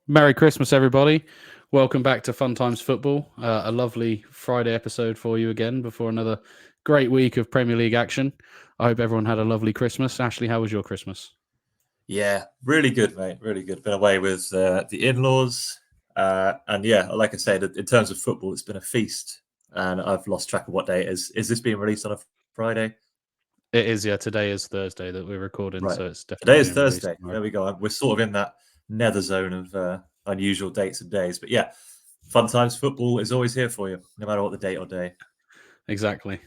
Merry Christmas, everybody. Welcome back to Fun Times Football. A lovely Friday episode for you again before another great week of Premier League action. I hope everyone had a lovely Christmas. Ashley, how was your Christmas? Yeah, really good, mate. Really good. Been away with the in-laws. And yeah, like I said, in terms of football, it's been a feast. And I've lost track of what day it is. Is this being released on a Friday? It is, yeah. Today is Thursday that we're recording, Right. so it's Today definitely is being released Thursday. tomorrow. There we go. We're sort of in that nether zone of unusual dates and days. But yeah, Fun Times Football is always here for you, no matter what the date or day. Exactly.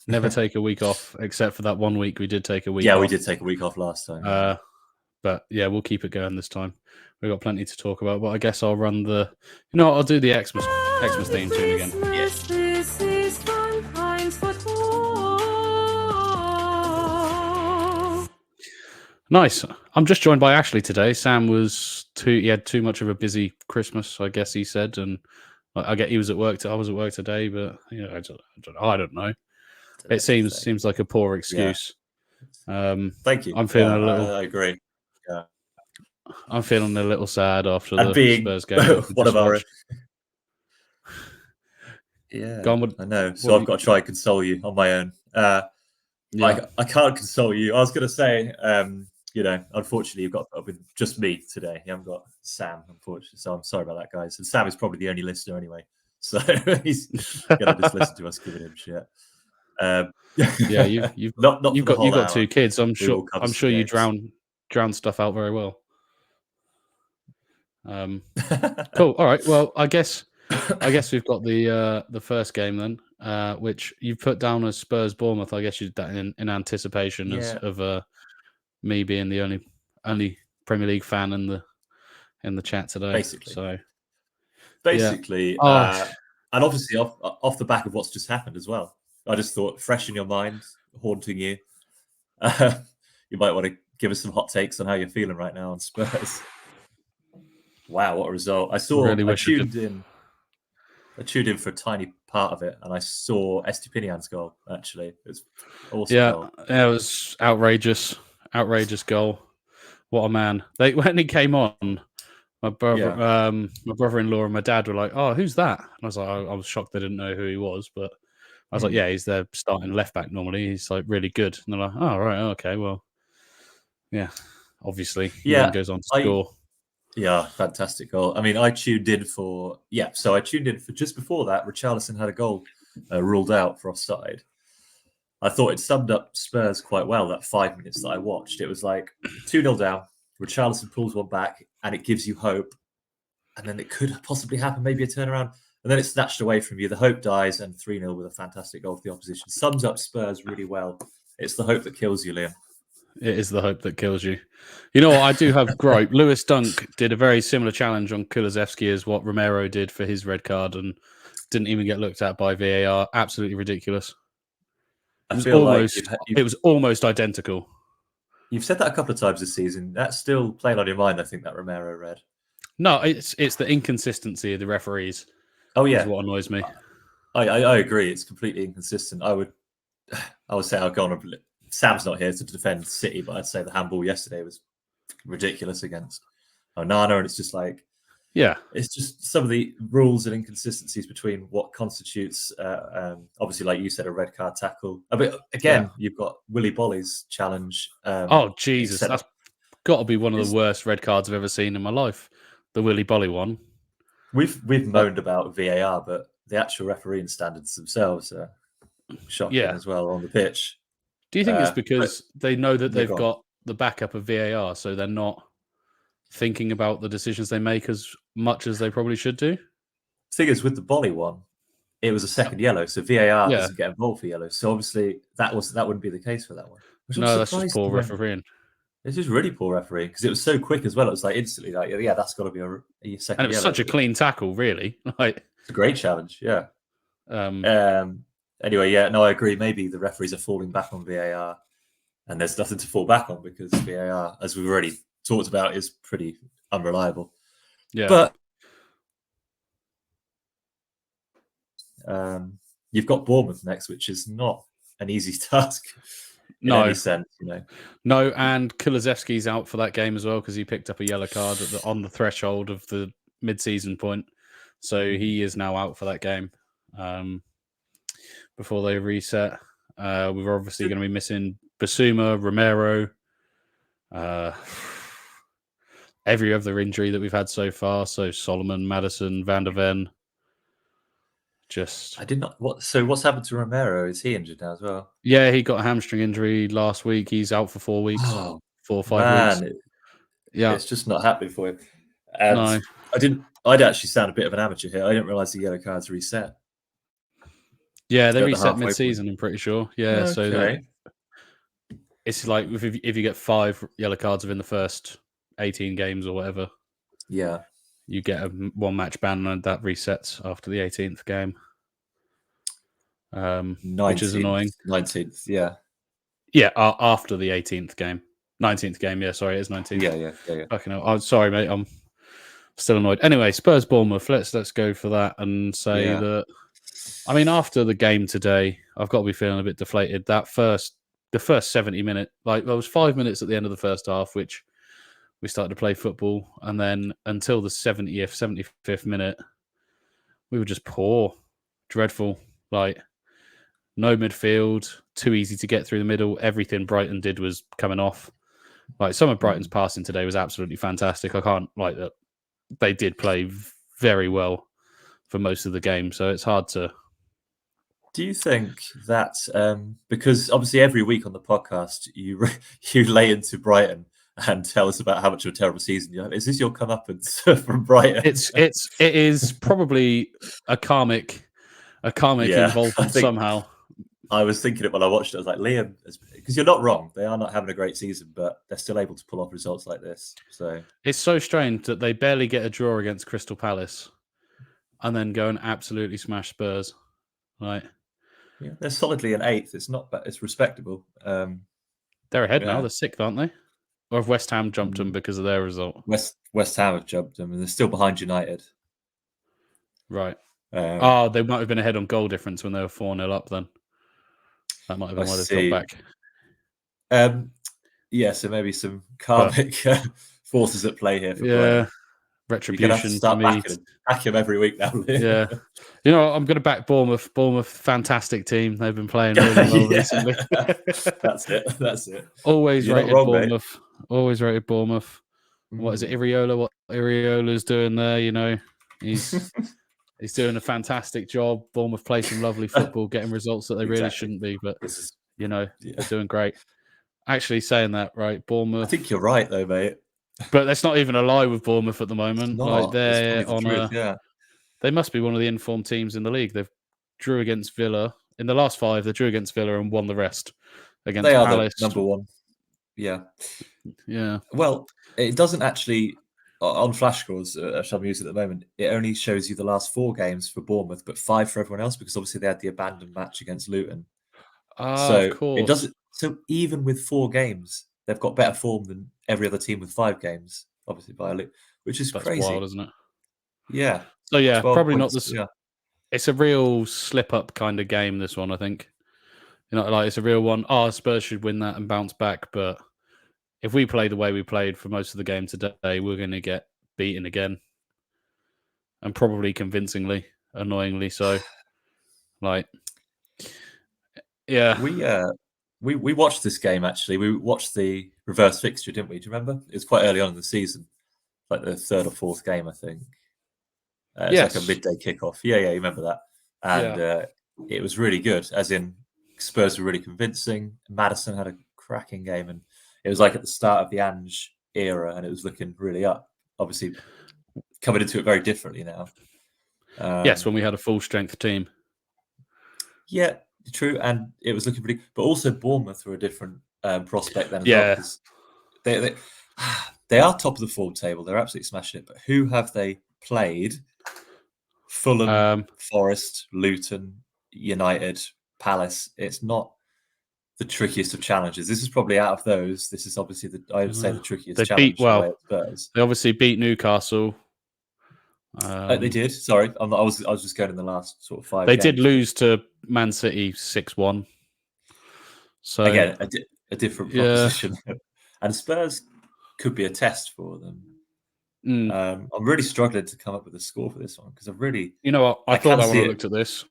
Never take a week off, except for that 1 week we did take a week Yeah, off. we did take a week off last time. But yeah, we'll keep it going this time. We've got plenty to talk about, but I guess I'll run the... You know what, I'll do the Xmas theme tune again. Yeah. This is Fun Times Football. Nice. I'm just joined by Ashley today. Sam he had too much of a busy Christmas, I guess he said, and I get he was at work. I was at work today, but I don't know. It seems like a poor excuse. Thank you. I'm feeling Yeah, a little. I agree. Yeah. I'm feeling a little sad after And the being Spurs game. one of our Go on, I know. So I've got to try and console you on my own. yeah. I can't console you. I was going to say, unfortunately, you've got to put up with just me today. You haven't got Sam, unfortunately. So I'm sorry about that, guys. And Sam is probably the only listener anyway. So he's going to just listen to us giving him shit. Yeah, you've not you've for the whole got hour. two kids. I'm We will sure cover some you games. drown stuff out very well. Cool. All right. Well, I guess we've got the first game then, which you put down as Spurs Bournemouth. I guess you did that in anticipation of me being the only Premier League fan in the chat today. Basically, yeah. and obviously off the back of what's just happened as well. I just thought, fresh in your mind, haunting you. You might want to give us some hot takes on how you're feeling right now on Spurs. Wow, what a result! I tuned in. I tuned in for a tiny part of it, and I saw Estupinian's goal. Actually, it was awesome. Yeah, it was outrageous goal. What a man! When he came on, my brother-in-law and my dad were like, "Oh, who's that?" And I was like, I was shocked they didn't know who he was, but I was like, "Yeah, he's their starting left back normally. He's like really good." And they're like, "Oh, right, okay, well, yeah, obviously, he then goes on to score." Yeah, fantastic goal. I mean, I tuned in for just before that. Richarlison had a goal ruled out for offside. I thought it summed up Spurs quite well, that 5 minutes that I watched. It was like 2-0 down, Richarlison pulls one back, and it gives you hope. And then it could possibly happen, maybe a turnaround. And then it's snatched away from you. The hope dies, and 3-0 with a fantastic goal for the opposition. Sums up Spurs really well. It's the hope that kills you, Liam. It is the hope that kills you. You know what? I do have gripe. Lewis Dunk did a very similar challenge on Kulusevski as what Romero did for his red card and didn't even get looked at by VAR. Absolutely ridiculous. It was almost identical. You've said that a couple of times this season. That's still playing on your mind, I think, that Romero red. No, it's the inconsistency of the referees. Oh, yeah. Is what annoys me. I agree. It's completely inconsistent. I would say I'll go on Sam's not here to defend City, but I'd say the handball yesterday was ridiculous against Onana, and it's just like, yeah, it's just some of the rules and inconsistencies between what constitutes, obviously, like you said, a red card tackle. But again, you've got Willy Bolly's challenge. Oh Jesus, that's got to be one of the worst red cards I've ever seen in my life. The Willy Bolly one. We've moaned about VAR, but the actual refereeing standards themselves are shocking as well on the pitch. Do you think it's because they know that they've got the backup of VAR, so they're not thinking about the decisions they make as much as they probably should do? The thing is, with the Bolly one, it was a second yellow, so VAR doesn't get involved for yellow. So obviously that wouldn't be the case for that one. No, that's just poor refereeing. It's just really poor refereeing because it was so quick as well. It was like instantly, like, yeah, that's got to be a second. And it was such a clean tackle, really. Like, it's a great challenge, yeah. Anyway, yeah, no, I agree. Maybe the referees are falling back on VAR, and there's nothing to fall back on because VAR, as we've already talked about, is pretty unreliable. Yeah. But you've got Bournemouth next, which is not an easy task. in any sense, you know. No, and Kulusevski's out for that game as well because he picked up a yellow card on the threshold of the mid-season point. So he is now out for that game before they reset. We're obviously going to be missing Basuma, Romero, every other injury that we've had so far. So Solomon, Madison, Van der Ven. I did not. What's happened to Romero? Is he injured now as well? Yeah, he got a hamstring injury last week. He's out for 4 weeks, 4 or 5 weeks. It's just not happening for him. And No. I'd actually sound a bit of an amateur here. I didn't realize the yellow cards reset. Yeah, they reset mid-season. I'm pretty sure. Yeah, okay. So it's like if you get 5 yellow cards within the first 18 games or whatever. Yeah. You get a 1-match ban, and that resets after the 18th game. 19th, which is annoying. 19th, yeah. Yeah, after the 18th game. 19th game, yeah, sorry, it is 19th. Yeah. Fucking hell. I'm sorry, mate. I'm still annoyed. Anyway, Spurs Bournemouth. Let's go for that and say that. I mean, after the game today, I've got to be feeling a bit deflated. The first 70 minutes, like there was 5 minutes at the end of the first half, which we started to play football, and then until the 70th, 75th minute, we were just poor, dreadful. Like no midfield, too easy to get through the middle. Everything Brighton did was coming off. Like some of Brighton's passing today was absolutely fantastic. I can't like that. They did play very well for most of the game, so it's hard to. Do you think that because obviously every week on the podcast you lay into Brighton and tell us about how much of a terrible season you have? Is this your comeuppance from Brighton? It is probably a karmic involvement somehow. I was thinking it when I watched it. I was like, Liam, because you're not wrong. They are not having a great season, but they're still able to pull off results like this. So it's so strange that they barely get a draw against Crystal Palace and then go and absolutely smash Spurs. Right. Yeah, they're solidly in 8th. It's not bad. It's respectable. They're ahead now. They're 6th, aren't they? Or have West Ham jumped them because of their result? West Ham have jumped them, and they're still behind United. Right. They might have been ahead on goal difference when they were 4-0 up then. That might have been why they've dropped back. So maybe some karmic forces at play here for Brighton. Retribution. You're gonna have to start back him every week now. Yeah. You know, I'm going to back Bournemouth. Bournemouth, fantastic team. They've been playing really well recently. That's it. Always You're rated wrong, Bournemouth. Mate. Always rated Bournemouth. What is it, Iriola? What Iriola's doing there, you know? He's doing a fantastic job. Bournemouth play some lovely football, getting results that they really shouldn't be, but you know, they're doing great. Actually saying that, right, Bournemouth. I think you're right though, mate. But that's not even a lie with Bournemouth at the moment. Like they're on They must be one of the informed teams in the league. They've drew against Villa. In the last 5, they drew against Villa and won the rest against Palace. They are the number 1. Yeah. Yeah. Well, it doesn't actually, on flash scores, which I'm using at the moment, it only shows you the last 4 games for Bournemouth, but 5 for everyone else, because obviously they had the abandoned match against Luton. Of course. It doesn't. So even with 4 games, they've got better form than every other team with 5 games, obviously by Luton, which is crazy. That's wild, isn't it? Yeah. So yeah, probably points, not this. Yeah. It's a real slip-up kind of game, this one, I think. You know, like it's a real one. Spurs should win that and bounce back, but if we play the way we played for most of the game today, we're going to get beaten again, and probably convincingly, annoyingly so. Like, yeah, we watched this game actually. We watched the reverse fixture, didn't we? Do you remember? It was quite early on in the season, like the 3rd or 4th game, I think. It's like a midday kickoff. Yeah, you remember that? And it was really good. As in, Spurs were really convincing. Madison had a cracking game, and it was like at the start of the Ange era, and it was looking really up. Obviously, coming into it very differently now. Yes, when we had a full strength team. Yeah, true, and it was looking pretty. But also, Bournemouth were a different prospect then as well. They are top of the form table. They're absolutely smashing it. But who have they played? Fulham, Forest, Luton, United, Palace. It's not the trickiest of challenges. This is probably out of those. This is obviously I would say the trickiest challenge. They obviously beat Newcastle. They did. Sorry, I was just going in the last sort of 5. They did lose to Man City 6-1. So again, a different Yeah. proposition, and Spurs could be a test for them. I'm really struggling to come up with a score for this one because I've really, you know what? I thought can that when see I it. looked at this.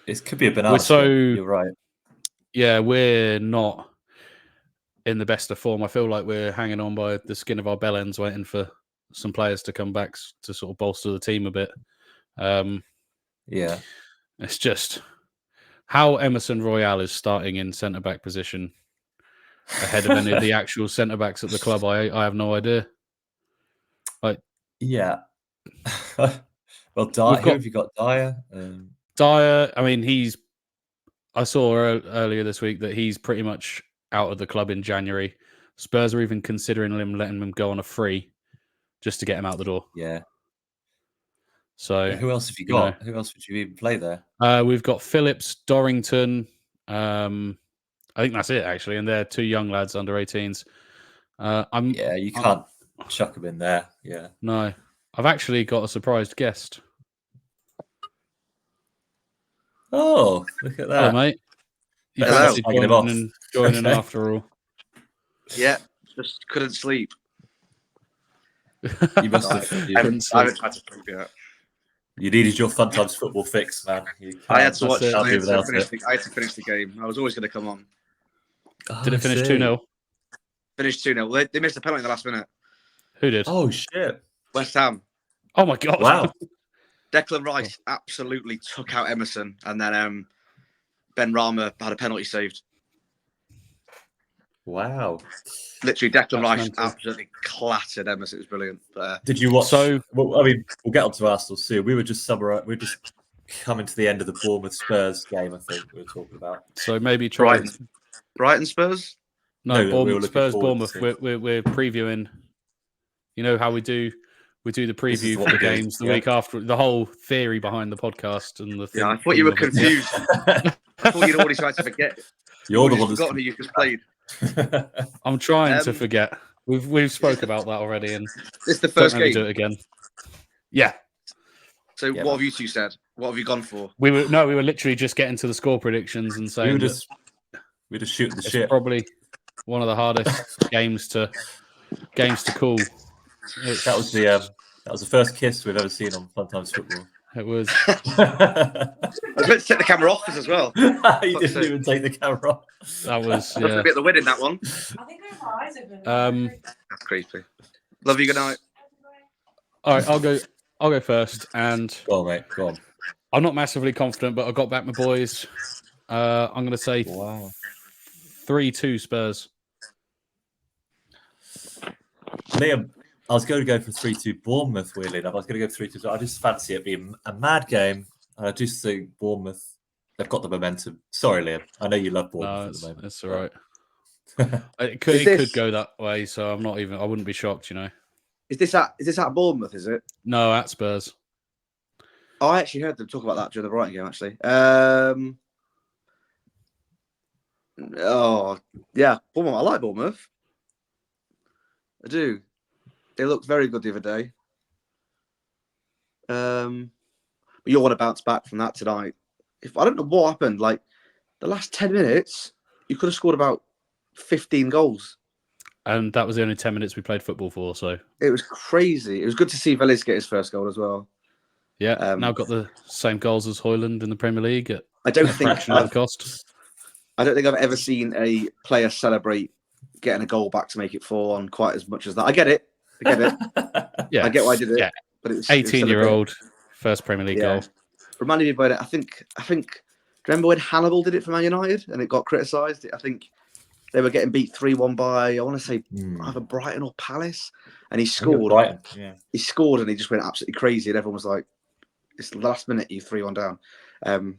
It could be a banana. We're so- split. You're right. Yeah, we're not in the best of form. I feel like we're hanging on by the skin of our bell ends, waiting for some players to come back to sort of bolster the team a bit. Yeah. It's just how Emerson Royale is starting in centre back position ahead of any of the actual centre backs at the club. I have no idea. Yeah. Well, Dyer, who have you got? Dyer. Dyer, I mean, I saw earlier this week that he's pretty much out of the club in January. Spurs are even considering letting him go on a free just to get him out the door. Yeah. So Who else have you got? Who else would you even play there? We've got Phillips, Dorrington. I think that's it actually, and they're 2 young lads under 18s. You can't chuck them in there. Yeah. No, I've actually got a surprised guest. Oh, look at that. Hello, mate. You Hello. fancy joining Okay. after all? Yeah, just couldn't sleep. You must I have. haven't tried to sleep yet. You needed your fun times football fix, man. I had to watch. That's it. I had Without to finish the game. I was always going to come on. Did it finish 2-0? Finished 2-0. They missed a penalty in the last minute. Who did? Oh shit! West Ham. Oh my god! Wow. Declan Rice absolutely took out Emerson, and then Ben Rama had a penalty saved. Wow. Literally, Declan Rice mental. absolutely clattered Emerson. It was brilliant. Did you watch? So- well, I mean, we'll get on to Arsenal soon. We were just coming to the end of the Bournemouth Spurs game. I think we were talking about. So maybe try. Brighton Spurs. No, No, we were Bournemouth, looking Spurs, forward Bournemouth. to- We're previewing. You know how we do the This preview is for what the we do, games the yeah. week after. The whole theory behind the podcast and the thing. Yeah, I thought you were theme of it. confused. I thought you'd already tried to forget. You're the You'd one that's forgotten who you just played. I'm trying to Um, forget. We've spoke about that already, and It's the don't first let me game. do it again. Yeah, So Yeah, what man. have you two said? What have you gone for? we were literally just getting to the score predictions and we saying were that just shooting the it's shit. probably one of the hardest games to call. That was the first kiss we've ever seen on Fun Times Football. It was. I was meant to take the camera off us as well. You didn't even take the camera off. That was That's a bit of the win in that one. I think I have my eyes open. That's creepy. Love you. Good night. All right. I'll go first, and Go on, mate. Go on. I'm not massively confident, but I got back my boys. I'm going to say Wow. 3-2 Spurs. Liam, I was going to go for 3-2 Bournemouth, weirdly enough. I was going to go 3-2. I just fancy it being a mad game. And I just think Bournemouth, they've got the momentum. Sorry, Liam. I know you love Bournemouth No, at the moment. it's all right. It could go that way, so I wouldn't be shocked, you know. Is this at Bournemouth? Is it? No, at Spurs. Oh, I actually heard them talk about that during the Brighton game. Actually. Oh yeah, Bournemouth. I like Bournemouth. I do. They looked very good the other day. But you'll want to bounce back from that tonight. If I don't know what happened, like the last 10 minutes, you could have scored about 15 goals. And that was the only 10 minutes we played football for, so It was crazy. It was good to see Velez get his first goal as well. yeah. Now got the same goals as Højlund in the Premier League at I don't a think fraction of the cost. I don't think I've ever seen a player celebrate getting a goal back to make it 4-1 quite as much as that. I get it. Yeah, I get why I did it. Yeah, But it's 18-year-old first Premier League goal. Reminded me about it. I think. Do you remember when Hannibal did it for Man United and it got criticised? I think they were getting beat 3-1 by, I want to say either Brighton or Palace, and he scored. Brighton. Yeah. He scored and he just went absolutely crazy, and everyone was like, "It's the last minute, you 3-1 down."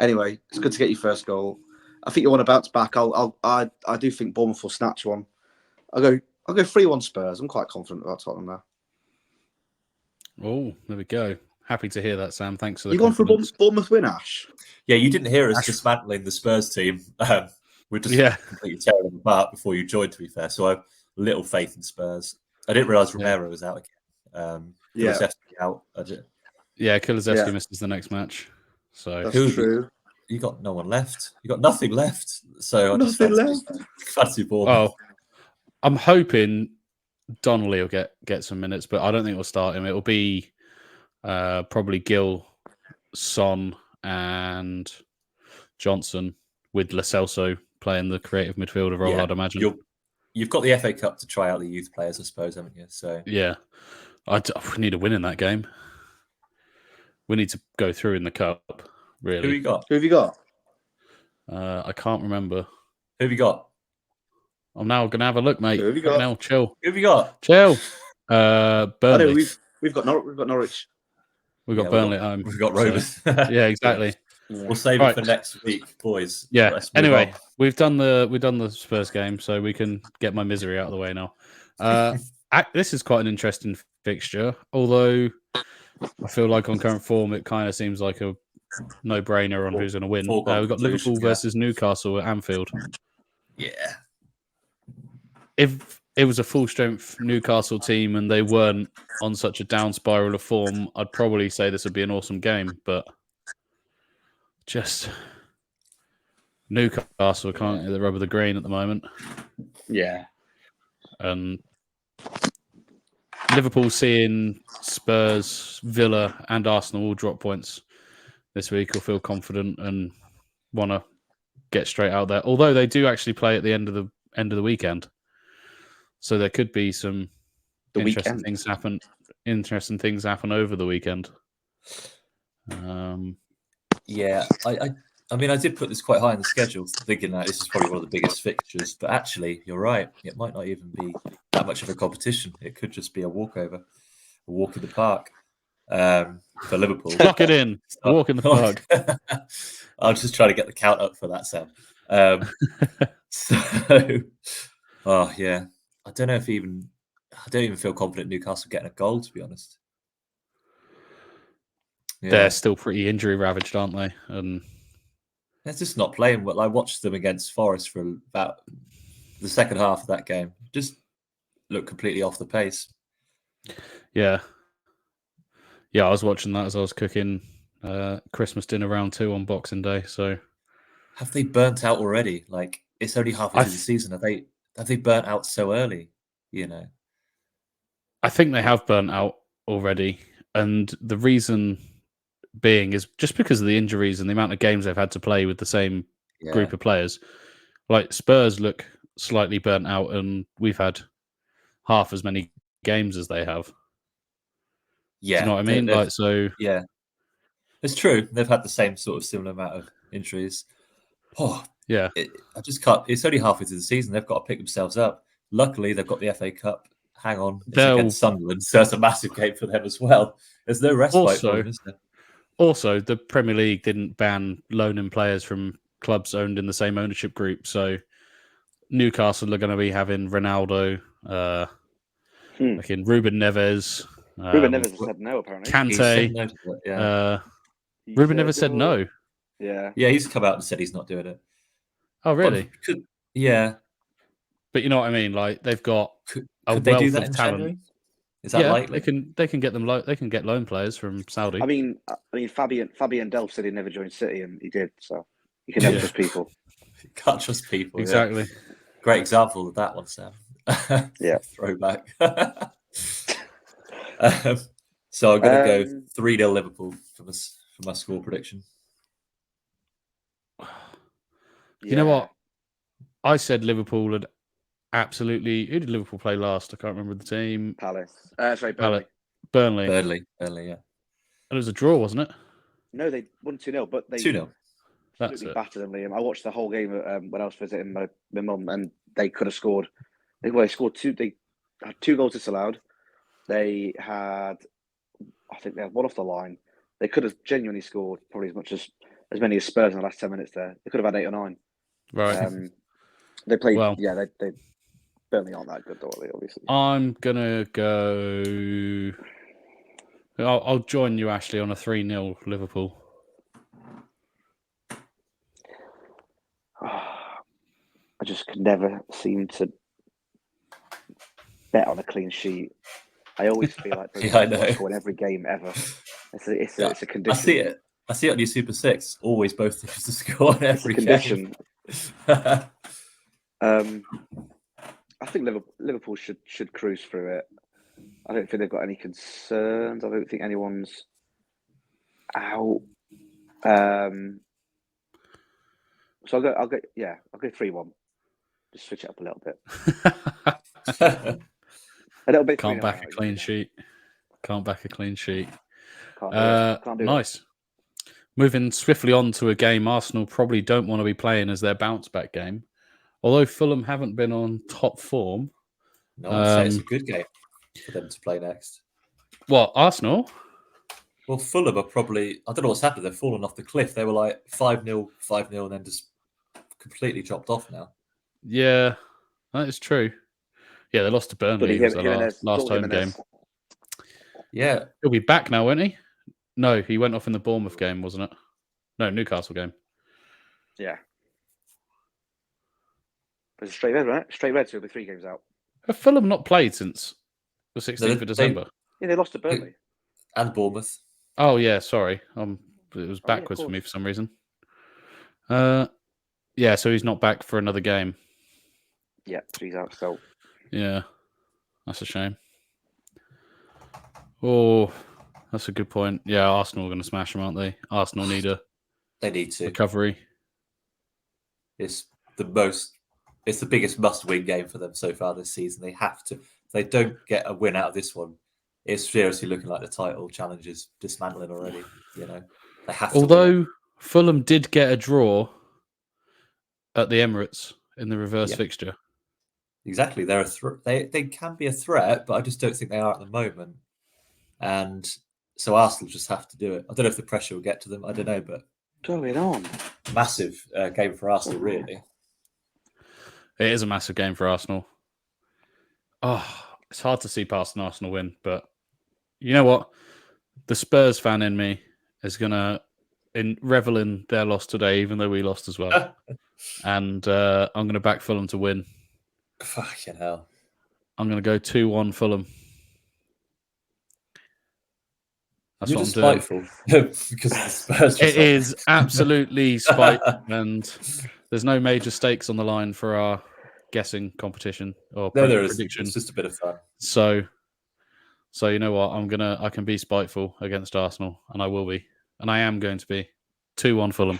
Anyway, it's good to get your first goal. I think you want to bounce back. I do think Bournemouth will snatch one. I'll go 3-1 Spurs. I'm quite confident about Tottenham now. Oh, there we go. Happy to hear that, Sam. Thanks for the You gone for a confidence. Bournemouth win, Ash? Yeah, you didn't hear us dismantling the Spurs team. We're just completely tearing them apart before you joined, to be fair. So I have little faith in Spurs. I didn't realise Romero was out again. Kulusevski out. Yeah, Kulusevski misses the next match. So That's true. you got no one left. You got nothing left. So I just Nothing left. fancy Bournemouth. Oh, I'm hoping Donnelly will get some minutes, but I don't think we'll start him. It'll be probably Gill, Son, and Johnson with Lo Celso playing the creative midfielder role. I'd imagine. You've got the FA Cup to try out the youth players, I suppose, haven't you? So yeah, we need a win in that game. We need to go through in the cup. Really, who have you got? I can't remember. Who have you got? I'm now going to have a look, mate. Who have you got? Now, chill. Who have you got? Chill. I Burnley. know we've got Norwich. We've got Burnley at home. We've got Rovers. Yeah, exactly. We'll save it for next week, boys. Yeah. Let's move Anyway, on. we've done the Spurs game, so we can get my misery out of the way now. This is quite an interesting fixture, although I feel like on current form, it kind of seems like a no-brainer on who's going to win. We've got Liverpool versus Newcastle at Anfield. Yeah. If it was a full-strength Newcastle team and they weren't on such a down spiral of form, I'd probably say this would be an awesome game, but just Newcastle can't get the rub of the green at the moment. Yeah. And Liverpool seeing Spurs, Villa and Arsenal all drop points this week will feel confident and want to get straight out there. Although they do actually play at the end of the weekend. So there could be some interesting things happen over the weekend. Yeah, I mean, I did put this quite high on the schedule, thinking that this is probably one of the biggest fixtures. But actually, you're right. It might not even be that much of a competition. It could just be a walkover, a walk in the park for Liverpool. Lock it in. A walk in the park. I'll just try to get the count up for that, Sam. Yeah. I don't even feel confident Newcastle getting a goal, to be honest. Yeah. They're still pretty injury ravaged, aren't they? And they're just not playing well. I watched them against Forest for about the second half of that game. Just looked completely off the pace. Yeah. Yeah, I was watching that as I was cooking Christmas dinner round 2 on Boxing Day. So have they burnt out already? Like, it's only halfway through the season. Have they burnt out so early? I think they have burnt out already. And the reason being is just because of the injuries and the amount of games they've had to play with the same group of players. Like Spurs look slightly burnt out, and we've had half as many games as they have. Yeah, do you know what I mean? Yeah, it's true. They've had the same sort of similar amount of injuries. Oh, yeah. I just can't. It's only halfway through the season. They've got to pick themselves up. Luckily, they've got the FA Cup. Hang on, it's against Sunderland, so it's a massive game for them as well. There's no respite for them, is there? Also, the Premier League didn't ban loaning players from clubs owned in the same ownership group, so Newcastle are going to be having Ronaldo, like in Ruben Neves. Ruben Neves has said no, apparently. Kante. Ruben Neves said no. Yeah. Yeah, he's come out and said he's not doing it. Oh, really? Yeah. But you know what I mean? Like they've got a wealth of talent. January? Is that likely? They can get them. They can get loan players from Saudi. I mean, Fabian Delph said he never joined City, and he did. So you can never trust people. You can't trust people. Exactly. Yeah. Great example of that one, Sam. Yeah. Throwback. So I'm going to go 3-0 Liverpool for my score prediction. You know what? I said Liverpool had absolutely. Who did Liverpool play last? I can't remember the team. Burnley. Burnley, yeah. It was a draw, wasn't it? No, they won 2-0, but they 2-0. That's it. Battered them, Liam. I watched the whole game when I was visiting my mum, and they could have scored. They scored 2. They had 2 goals disallowed. They had, I think, they had 1 off the line. They could have genuinely scored probably as many as Spurs in the last 10 minutes. There, they could have had 8 or 9. Right. They played. Well, yeah, they Burnley aren't that good, though, obviously. I'm gonna go. I'll join you, Ashley, on a 3-0 Liverpool. I just could never seem to bet on a clean sheet. I always feel like I know. score in every game ever. It's a condition. I see it. I see it on your Super Six. Always both teams to score on every condition. game. I think Liverpool should cruise through it. I don't think they've got any concerns. I don't think anyone's out. So I'll go 3-1. Just switch it up a little bit. A little bit. Can't back a clean sheet. Can't back a clean sheet. Can't do nice. it. Moving swiftly on to a game Arsenal probably don't want to be playing as their bounce back game. Although Fulham haven't been on top form. No, I'd say it's a good game for them to play next. What, Arsenal? Well, Fulham are probably, I don't know what's happened. They've fallen off the cliff. They were like 5-0, 5-0, and then just completely dropped off now. Yeah, that is true. Yeah, they lost to Burnley. It was their last home game. Yeah. He'll be back now, won't he? No, he went off in the Bournemouth game, wasn't it? No, Newcastle game. Yeah. It's straight red, right? Straight red, so it'll be 3 games out. Have Fulham not played since the 16th of December? Yeah, they lost to Burnley. And Bournemouth. Oh, yeah, sorry. It was backwards for me for some reason. Yeah, so he's not back for another game. Yeah, so he's out still. Yeah, that's a shame. Oh, that's a good point. Yeah, Arsenal are going to smash them, aren't they? Arsenal need a recovery. It's the biggest must-win game for them so far this season. They have to. If they don't get a win out of this one, it's seriously looking like the title challenge is dismantling already. You know, they have to. Although Fulham did get a draw at the Emirates in the reverse fixture. Exactly, they're they can be a threat, but I just don't think they are at the moment. And so Arsenal just have to do it. I don't know if the pressure will get to them. I don't know, but going on, massive game for Arsenal, really. It is a massive game for Arsenal. Oh, it's hard to see past an Arsenal win, but you know what? The Spurs fan in me is going to revel in their loss today, even though we lost as well. And I'm going to back Fulham to win. Fucking hell. I'm going to go 2-1 Fulham. That's You're what just I'm doing. spiteful because of the Spurs. It is absolutely spiteful, and there's no major stakes on the line for our guessing competition or prediction. It's just a bit of fun. So you know what? I can be spiteful against Arsenal, and I will be, and I am going to be 2-1 Fulham.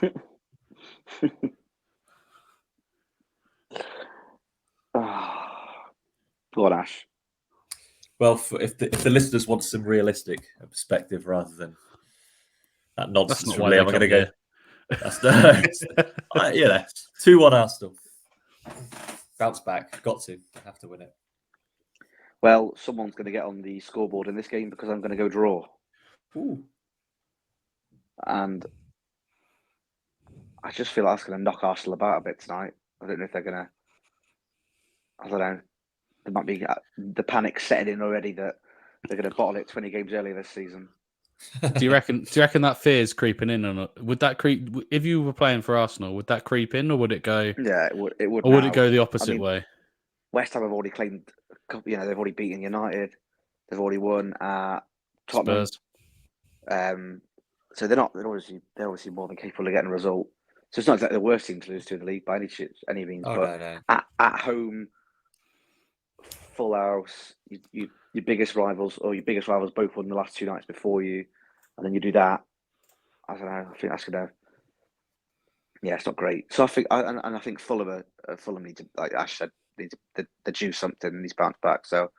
Go on, Ash. Well, if the listeners want some realistic perspective rather than that nonsense from Liam, I'm going to go. That's 2-1 Arsenal. Bounce back. Got to. Have to win it. Well, someone's going to get on the scoreboard in this game because I'm going to go draw. Ooh. And I just feel like that's going to knock Arsenal about a bit tonight. I don't know if they're going to. I don't know. There might be the panic setting in already that they're going to bottle it 20 games earlier this season. Do you reckon that fear is creeping in, or not? Would that creep if you were playing for Arsenal? Would that creep in, or would it go? Yeah, it would. Or would it go the opposite way? West Ham have already claimed. They've already beaten United. They've already won Tottenham. Spurs. So they're obviously more than capable of getting a result. So it's not exactly the worst team to lose to in the league by any means. No. At home, full house, your biggest rivals both won the last 2 nights before you, and then you do that. I don't know. I think that's gonna. Yeah, it's not great. So I think Fulham need to, like Ash said, need to do something and he's bounced back. So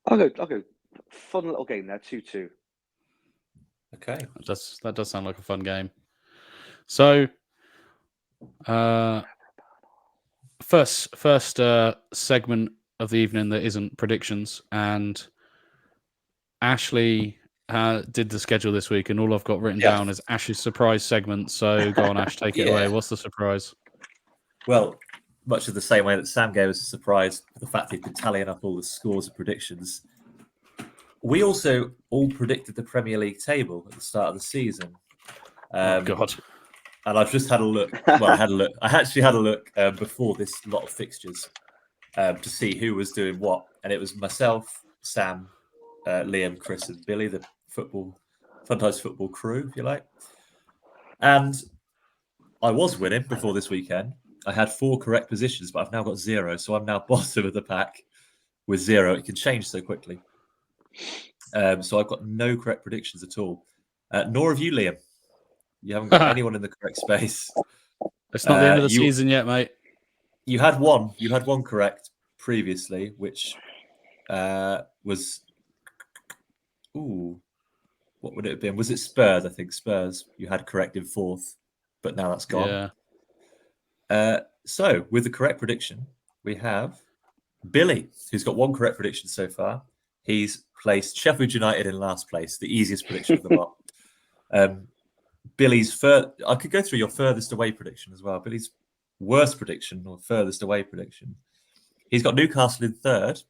I'll go. Fun little game there, 2-2. Okay, that does sound like a fun game. So, first segment of the evening that isn't predictions, and Ashley did the schedule this week, and all I've got written down is Ash's surprise segment. So go on, Ash, take it away. What's the surprise? Well, much of the same way that Sam gave us a surprise for the fact he'd been tallying up all the scores and predictions. We also all predicted the Premier League table at the start of the season. Oh, God. And I've just had a look. Well, I actually had a look before this lot of fixtures to see who was doing what. And it was myself, Sam, Liam, Chris, and Billy, the Funtimes football crew, if you like. And I was winning before this weekend. I had 4 correct positions, but I've now got 0. So I'm now bottom of the pack with 0. It can change so quickly. So I've got no correct predictions at all. Nor have you, Liam. You haven't got anyone in the correct space. It's not the end of the season yet, mate. You had one. You had one correct previously, which was... Ooh. What would it have been? Was it Spurs? I think Spurs. You had correct in 4th, but now that's gone. Yeah. So, with the correct prediction, we have Billy, who's got 1 correct prediction so far. He's placed Sheffield United in last place, the easiest prediction of the lot. Billy's I could go through your furthest away prediction as well. Billy's worst prediction or furthest away prediction. He's got Newcastle in 3rd.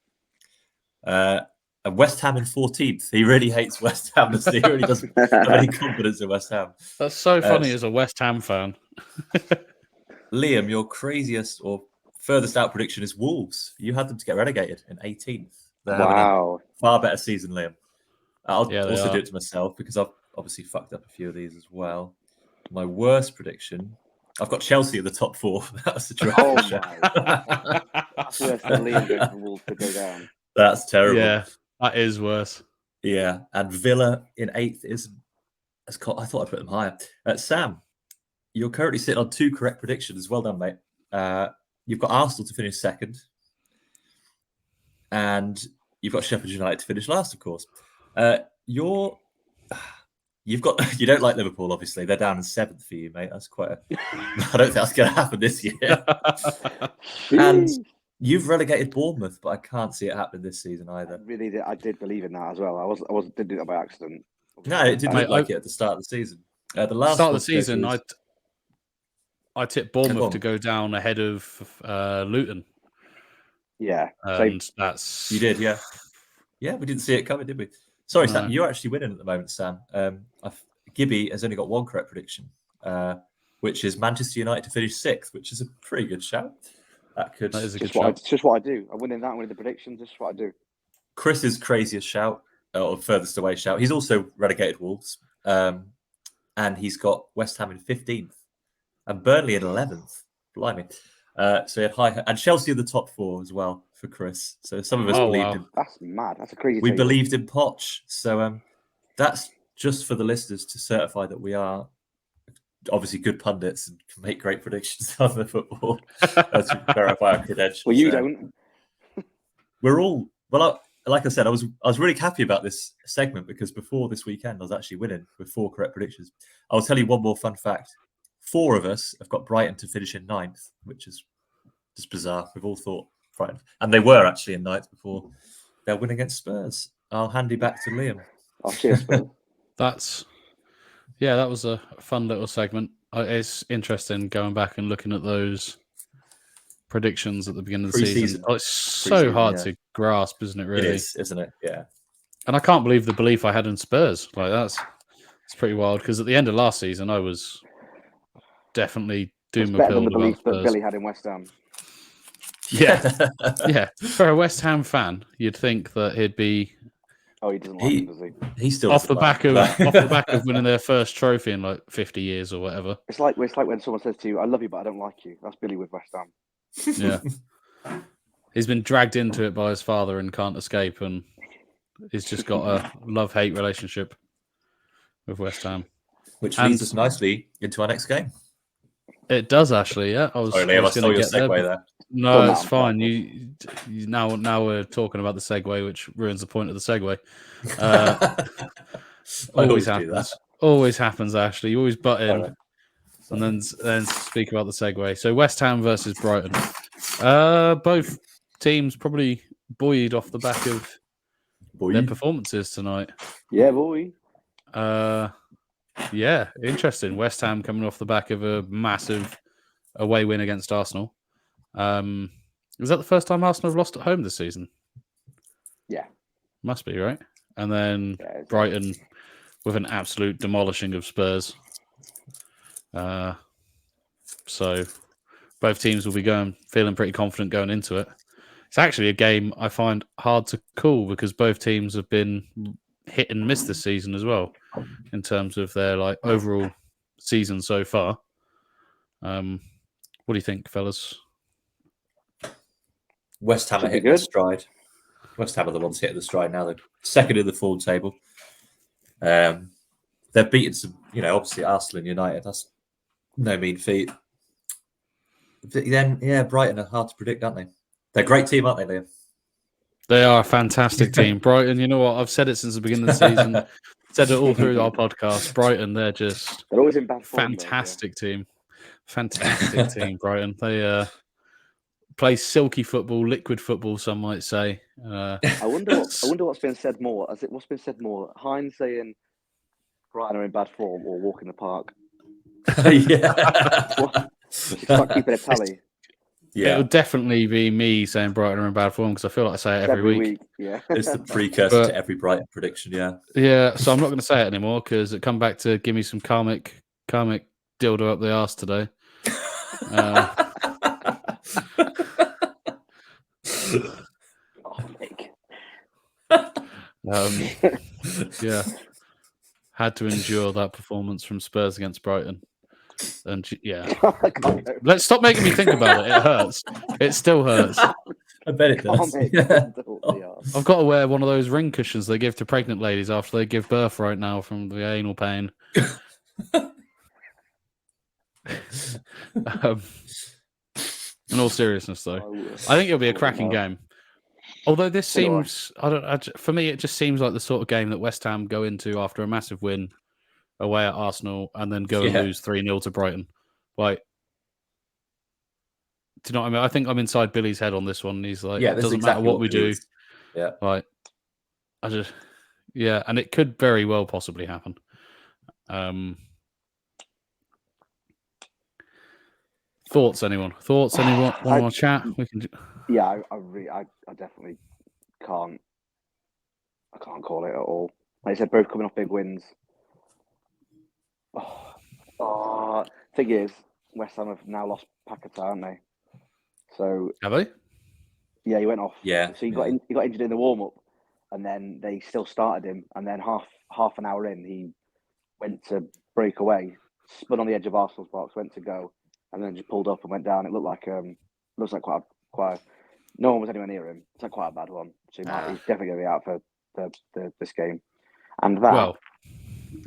And West Ham in 14th. He really hates West Ham. He really doesn't have any confidence in West Ham. That's so funny as a West Ham fan. Liam, your craziest or furthest out prediction is Wolves. You had them to get relegated in 18th. They're having a far better season, Liam. I'll also do it to myself because I've obviously fucked up a few of these as well. My worst prediction, I've got Chelsea in the top 4. That was the draft. Oh my! That's worse than Liam going for Wolves to go down. That's terrible. Yeah, that is worse. Yeah, and Villa in 8th is. I thought I'd put them higher. Sam, you're currently sitting on 2 correct predictions. Well done, mate. You've got Arsenal to finish 2nd, and you've got Sheffield United to finish last, of course. You don't like Liverpool, obviously. They're down in 7th for you, mate. That's quite I don't think that's going to happen this year. And you've relegated Bournemouth, but I can't see it happening this season either. I did believe in that as well. I didn't do that by accident. No, it didn't look like it at the start of the season. The last start of the season, I tipped Bournemouth to go down ahead of Luton. Yeah, and that's you did, yeah. Yeah, we didn't see it coming, did we? Sorry, Sam. You're actually winning at the moment, Sam. Gibby has only got 1 correct prediction, which is Manchester United to finish 6th, which is a pretty good shout. That is a good shout. It's just what I do. I'm winning that, I'm winning the predictions. This is what I do. Chris's craziest shout, or furthest away shout, he's also relegated Wolves, and he's got West Ham in 15th and Burnley in 11th. Blimey. So he had high, and Chelsea in the top 4 as well for Chris. So some of us believed in. That's mad. That's a crazy. We believed in Poch. So that's just for the listeners to certify that we are obviously good pundits and can make great predictions on the football. To verify our credentials. Well, you don't. We're all like I said, I was really happy about this segment because before this weekend I was actually winning with 4 correct predictions. I'll tell you one more fun fact. 4 of us have got Brighton to finish in 9th, which is just bizarre. We've all thought Brighton, and they were actually in 9th before their win against Spurs. I'll hand you back to Liam. Oh, cheers, Spurs. That was a fun little segment. It's interesting going back and looking at those predictions at the beginning of the season. It's so hard to grasp, isn't it? Really, it is, isn't it? Yeah. And I can't believe the belief I had in Spurs. Like it's pretty wild because at the end of last season, I was definitely doom and better than the about belief Spurs. that Billy had in West Ham. Yeah, yeah. For a West Ham fan, you'd think that he'd be. Oh, he doesn't like him, does he? He still off the back of winning their first trophy in like 50 years or whatever. It's like when someone says to you, "I love you, but I don't like you." That's Billy with West Ham. Yeah, he's been dragged into it by his father and can't escape, and he's just got a love-hate relationship with West Ham, which leads us nicely into our next game. It does actually, yeah. I stole your segue there. No, it's fine. You now we're talking about the segue, which ruins the point of the segue. Always happens. Always happens. Ashley, you always butt in, and then speak about the segue. So West Ham versus Brighton. Both teams probably buoyed off the back of their performances tonight. Yeah, boy. Yeah, interesting. West Ham coming off the back of a massive away win against Arsenal. Is that the first time Arsenal have lost at home this season? Yeah. Must be, right? And then Brighton with an absolute demolishing of Spurs. So both teams will be feeling pretty confident going into it. It's actually a game I find hard to call because both teams have been hit and miss this season as well in terms of their overall season so far. What do you think, fellas? West Ham are Should be hitting their good. stride. West Ham are the ones hitting the stride now. They're second in the form table. They've beaten some, obviously Arsenal and United. That's no mean feat. Then, Brighton are hard to predict, aren't they? They're a great team, aren't they, Liam? They are a fantastic team. Brighton, you know what? I've said it since the beginning of the season. Said it all through our podcast. Brighton, they're just They're always in bad form. fantastic team. Fantastic team, Brighton. They play silky football, liquid football, some might say. I wonder what's been said more. What's been said more? Hines saying Brighton are in bad form or walk in the park? Yeah. It's like keeping a tally. It'll definitely be me saying Brighton are in bad form because I feel like I say it every week. Yeah. It's the precursor to every Brighton prediction, yeah. Yeah, so I'm not going to say it anymore because it come back to give me some karmic dildo up the arse today. Nick. Yeah, had to endure that performance from Spurs against Brighton. And yeah, let's stop making me think about it. It hurts. It still hurts. I bet it does. I've got to wear one of those ring cushions they give to pregnant ladies after they give birth right now from the anal pain. In all seriousness, though, I think it'll be a cracking game. Although this seems, for me, it just seems like the sort of game that West Ham go into after a massive win away at Arsenal and then go and lose 3-0 to Brighton. Like, do you know what I mean? I think I'm inside Billy's head on this one. He's like, it doesn't matter what we do. Yeah. Like, and it could very well possibly happen. Thoughts, anyone? Want to chat? We can. Yeah, I definitely can't. I can't call it at all. Like I said, both coming off big wins. Thing is, West Ham have now lost Paquetá, haven't they? So have they? Yeah, he went off. Yeah. So he got injured in the warm up, and then they still started him. And then half an hour in, he went to break away, spun on the edge of Arsenal's box, went to go, and then just pulled up and went down. It looked like quite a, no one was anywhere near him. It's like quite a bad one. So he's definitely going to be out for this game. And that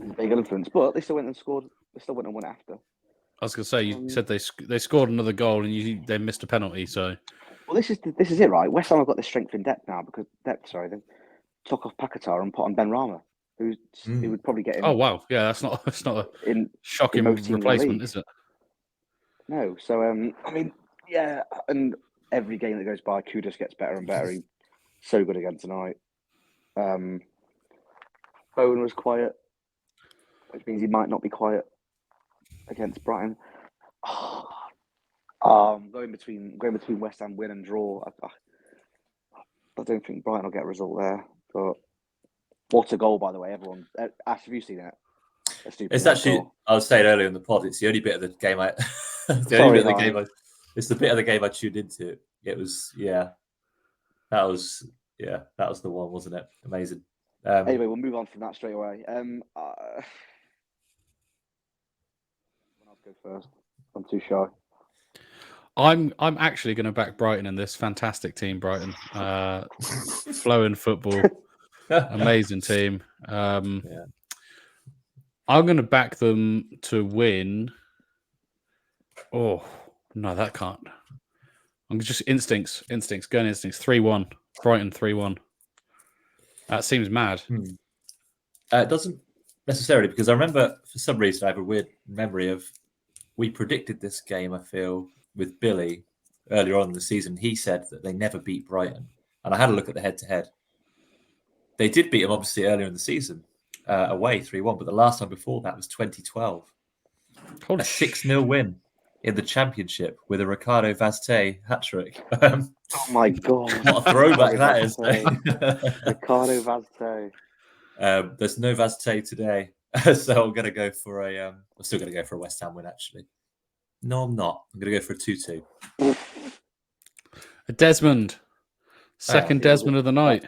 is a big influence. But they still went and scored. They still went and won after. I was going to say, you said they scored another goal and they missed a penalty. So, well, this is it, right? West Ham have got the strength in depth now because they took off Paquetá and put on Ben Rama, who would probably get him. Oh wow, yeah, that's not a shocking replacement, is it? No, so I mean, yeah, and every game that goes by, Kudus gets better and better. He's so good again tonight. Bowen was quiet, which means he might not be quiet against Brighton. Going between West Ham win and draw, I don't think Brighton will get a result there. But what a goal, by the way! Everyone, Ash, have you seen it? It's actually, goal. I was saying earlier in the pod, it's the only bit of the game it's the bit of the game I tuned into. It was, that was the one, wasn't it? Amazing. Anyway, we'll move on from that straight away. I'll go first. I'm too shy. I'm actually going to back Brighton in this fantastic team. Brighton, flowing football, amazing team. I'm going to back them to win. Oh no, that can't. I'm just instincts. Going instincts. 3-1. Brighton 3-1. That seems mad. It doesn't necessarily, because I remember for some reason I have a weird memory of we predicted this game. I feel with Billy earlier on in the season, he said that they never beat Brighton, and I had a look at the head-to-head. They did beat them obviously earlier in the season, away 3-1, but the last time before that was 2012. A 6-0 win in the Championship with a Ricardo Vazte hat-trick. Oh my God. What a throwback that is. Ricardo Vazte. There's no Vazte today, so I'm going to go for I'm still going to go for a West Ham win, actually. No, I'm not. I'm going to go for a 2-2. A Desmond. Second Desmond of the night.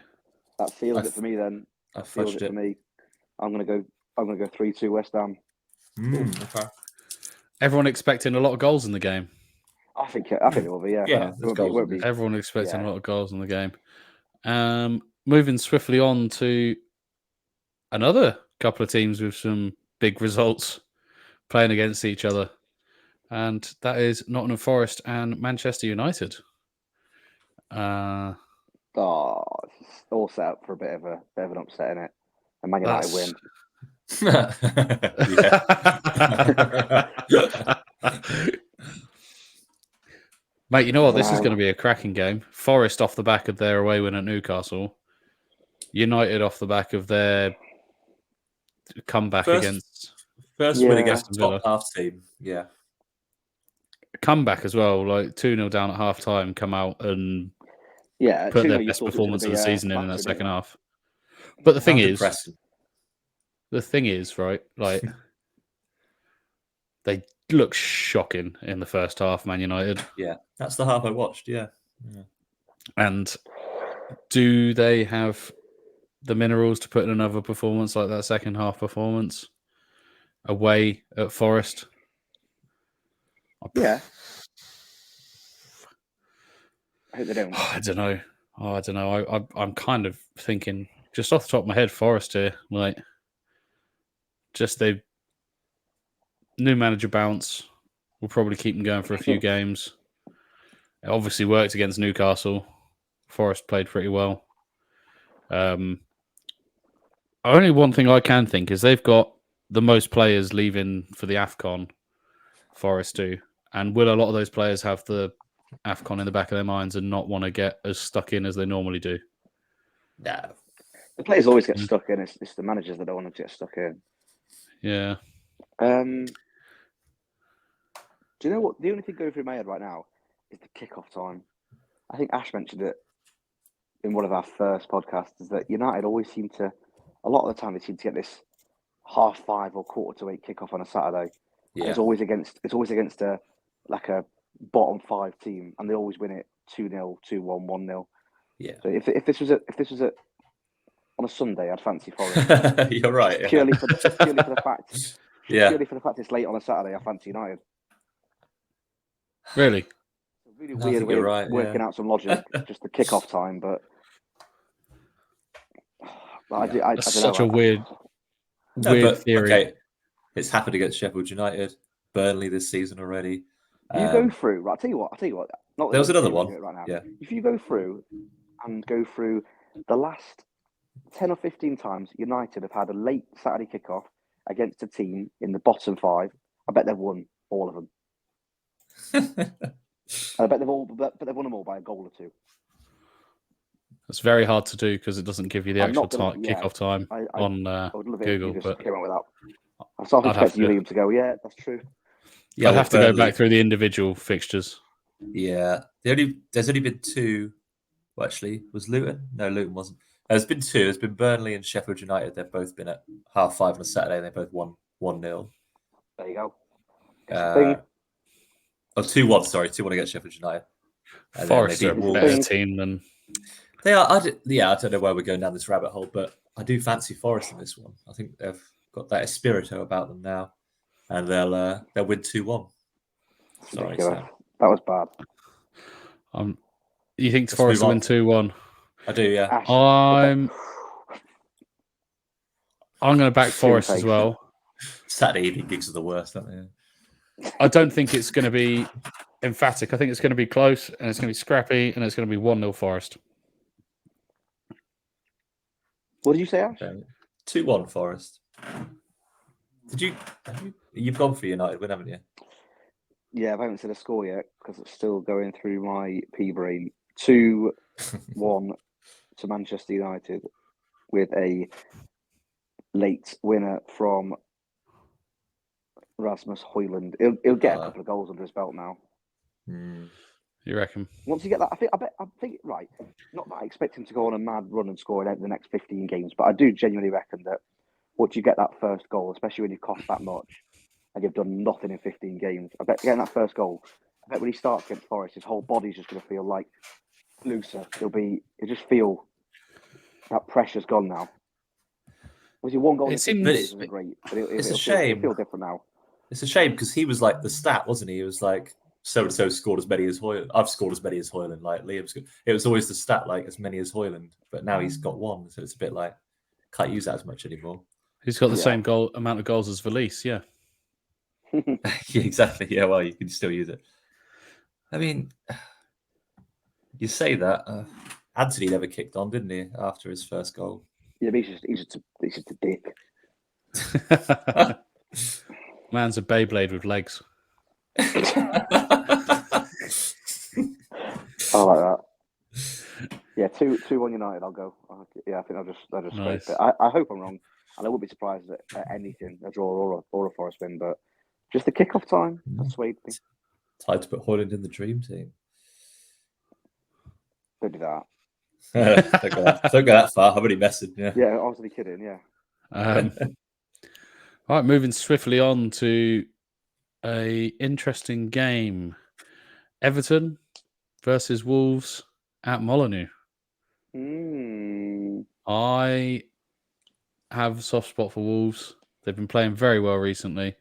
That seals it for me then. I fudged it. For me. I'm going to go 3-2 West Ham. Okay. Everyone expecting a lot of goals in the game. I think it will be. Yeah, Yeah, It there's won't be- goals in this. Everyone expecting Yeah. a lot of goals in the game. Moving swiftly on to another couple of teams with some big results playing against each other. And that is Nottingham Forest and Manchester United. Oh, it's all set up for a bit of an upset in it. And Man United win. Mate, you know what? This is Wow. going to be a cracking game. Forest off the back of their away win at Newcastle. United off the back of their comeback against First win against Aston the top Villa. half team. Yeah. Comeback as well, like 2-0 down at half time, come out and put their best performance of the season in that second half. But the thing is, right, like they look shocking in the first half, Man United. Yeah, that's the half I watched, yeah. And do they have the minerals to put in another performance like that second half performance away at Forest? Yeah. I hope they don't. I don't know. I'm kind of thinking, just off the top of my head, Forest here, like, just the new manager bounce will probably keep them going for a few games. It obviously worked against Newcastle. Forest played pretty well. Only one thing I can think is they've got the most players leaving for the AFCON, Forest do. And will a lot of those players have the AFCON in the back of their minds and not want to get as stuck in as they normally do? No. The players always get stuck in. It's the managers that don't want them to get stuck in. Yeah. Do you know what? The only thing going through my head right now is the kickoff time. I think Ash mentioned it in one of our first podcasts, is that United always seem to, a lot of the time, they seem to get this 5:30 or 7:45 kickoff on a Saturday. Yeah. And it's always against a bottom 5 team, and they always win it 2-0, 2-1, 1-0. Yeah. So if this was on a Sunday, I'd fancy Forest. You're right. Purely for the fact. Yeah. Purely for the fact it's late on a Saturday, I fancy United. Really? It's a really weird way of working out some logic, just the kickoff time, but I don't know. Such a weird theory. Okay, it's happened against Sheffield United, Burnley this season already. You go through, right? I'll tell you what. There was another one. Right now. Yeah. If you go through the last 10 or 15 times United have had a late Saturday kickoff against a team in the bottom 5, I bet they've won all of them. I bet they've won them all by a goal or 2. It's very hard to do because it doesn't give you the actual kickoff time on I would love it Google. if you just But came out with that. I was expecting Liam to go, yeah, that's true. Yeah, I'd have to go back through the individual fixtures. Yeah. There's only been 2. Well, actually, was Luton? No, Luton wasn't. There's been 2. There's been Burnley and Sheffield United. They've both been at 5:30 on a Saturday, and they both won 1-0. There you go. 2-1. Sorry, 2-1 against Sheffield United. And Forest are a better team than they are. I don't know where we're going down this rabbit hole, but I do fancy Forest in this one. I think they've got that Espirito about them now, and they'll win 2-1. Sorry, Sam. That was bad. You think Forest will win 2-1? I do, yeah. I'm going to back Forest as well. Saturday evening gigs are the worst, aren't they? I don't think it's going to be emphatic. I think it's going to be close, and it's going to be scrappy, and it's going to be 1-0 Forest. What did you say, Ash? 2-1 Forest. You've gone for United win, haven't you? Yeah, I haven't said a score yet because it's still going through my pea brain. 2-1 to Manchester United with a late winner from Rasmus Højlund. He'll get a couple of goals under his belt now. You reckon? Once you get that, I think right. Not that I expect him to go on a mad run and score in the next 15 games, but I do genuinely reckon that once you get that first goal, especially when you cost that much and you've done nothing in 15 games, I bet getting that first goal, I bet when he starts against Forest, his whole body's just going to feel like looser. He'll just feel that pressure's gone now. Was he one goal? It in 6 seems- minutes isn't great, but It's a it'll shame. feel different now. It's a shame because he was like the stat, wasn't he? He was like so and so scored as many as Hoyland. I've scored as many as Hoyland. Like Liam's, it was always the stat like as many as Hoyland, but now he's got one, so it's a bit like can't use that as much anymore. He's got the Yeah. same amount of goals as Valise, yeah. Yeah, exactly. Yeah, well, you can still use it. I mean, you say that Anthony never kicked on, didn't he? After his first goal. Yeah, but he's just a dick. Man's a Beyblade with legs. I like that. Yeah, 2-1 United. I'll go. Yeah, I think I'll just Nice. scrape it. I hope I'm wrong, and I wouldn't be surprised at anything, a draw or a Forest win. But just the kick-off time that swayed me. Time to put Hoyland in the dream team. Don't do that. Don't go that far. I'm only messing. Yeah. Yeah, I was only kidding. Yeah. All right, moving swiftly on to a interesting game. Everton versus Wolves at Molineux. I have a soft spot for Wolves. They've been playing very well recently.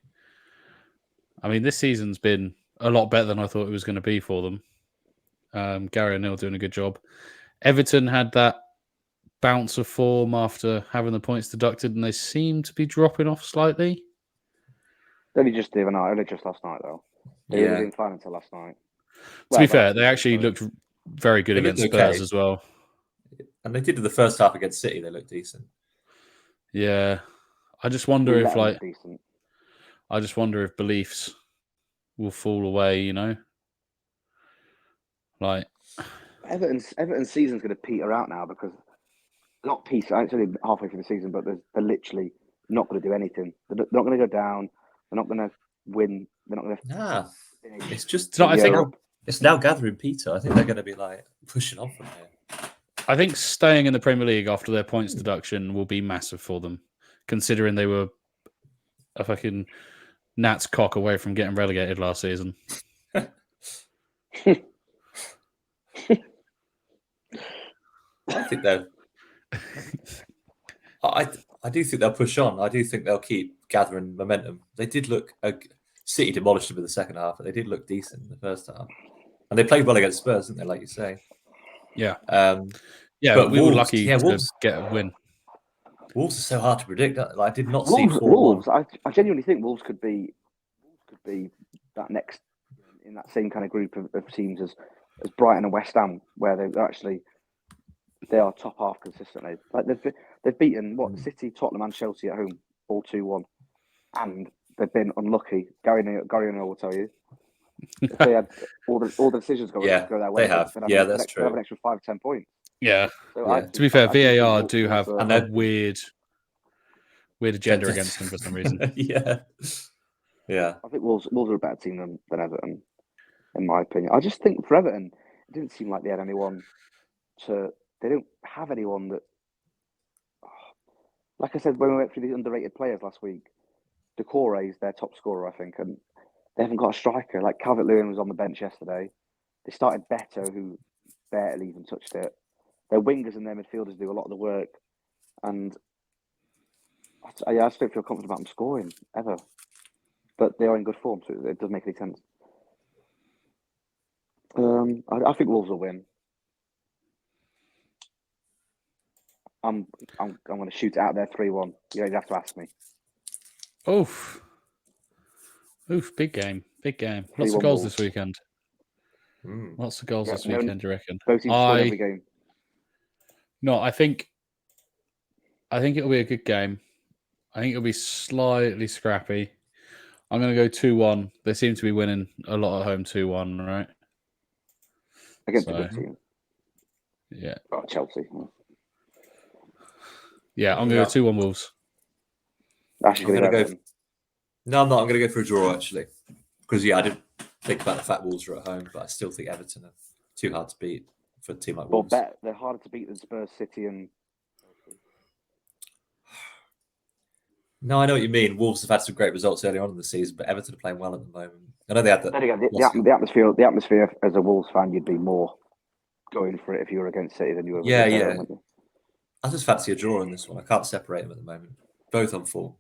I mean, this season's been a lot better than I thought it was going to be for them. Gary O'Neill doing a good job. Everton had that bounce of form after having the points deducted, and they seem to be dropping off slightly. Only just the other night. Only just last night, though. They Yeah. didn't fine until last night. To be fair, they actually looked very good They against looked Spurs okay. as well. And they did in the first half against City. They looked decent. Yeah, I just wonder if decent. I just wonder if beliefs will fall away. You know, like Everton's season's going to peter out now because not peter. It's only halfway through the season, but they're literally not going to do anything. They're not going to go down. They're not going to win. They're not going to. Nah, it's just. So I think it's now gathering Peter. I think they're going to be like pushing on from here. I think staying in the Premier League after their points deduction will be massive for them, considering they were a fucking gnat's cock away from getting relegated last season. I think they're. I do think they'll push on. I do think they'll keep gathering momentum. They did look. City demolished them in the second half, but they did look decent in the first half, and they played well against Spurs, didn't they? Like you say. Yeah. Yeah, but we Wolves, were lucky to Wolves, get a win. Wolves are so hard to predict. Like, I did not Wolves, see 4-1. Wolves. I genuinely think Wolves could be that next in that same kind of group of teams as Brighton and West Ham, where they are top half consistently. Like they've beaten City, Tottenham, and Chelsea at home all 2-1, and they've been unlucky. Gary O'Neill will tell you. If they had all the decisions go their way, they have. That's true. They have an extra 5-10 points. Yeah. So Yeah. To be fair, VAR do have and a weird agenda against them for some reason. Yeah. I think Wolves are a better team than Everton, in my opinion. I just think for Everton, it didn't seem like they had anyone they don't have anyone that. Like I said, when we went through the underrated players last week, Decore is their top scorer, I think, and they haven't got a striker. Like Calvert-Lewin was on the bench yesterday. They started Beto, who barely even touched it. Their wingers and their midfielders do a lot of the work, and I just don't feel confident about them scoring ever. But they are in good form, so it doesn't make any sense. I think Wolves will win. I'm going to shoot it out there 3-1. You don't even have to ask me. Oof, big game. Lots of goals this weekend. Lots of goals this weekend, you reckon? Both teams scored every game. No, I think it'll be a good game. I think it'll be slightly scrappy. I'm going to go 2-1. They seem to be winning a lot at home 2-1, right? Against a good team. Yeah. Oh, Chelsea. Yeah, I'm going to go 2-1 Wolves. Actually, I'm going to go. No, I'm not. I'm going to go for a draw, actually. Because, I didn't think about the fact Wolves are at home, but I still think Everton are too hard to beat for a team like Wolves. They're harder to beat than Spurs, City, and. No, I know what you mean. Wolves have had some great results early on in the season, but Everton are playing well at the moment. I know they had the atmosphere as a Wolves fan, you'd be more going for it if you were against City than you were. Yeah. I just fancy a draw in this one. I can't separate them at the moment. Both on full.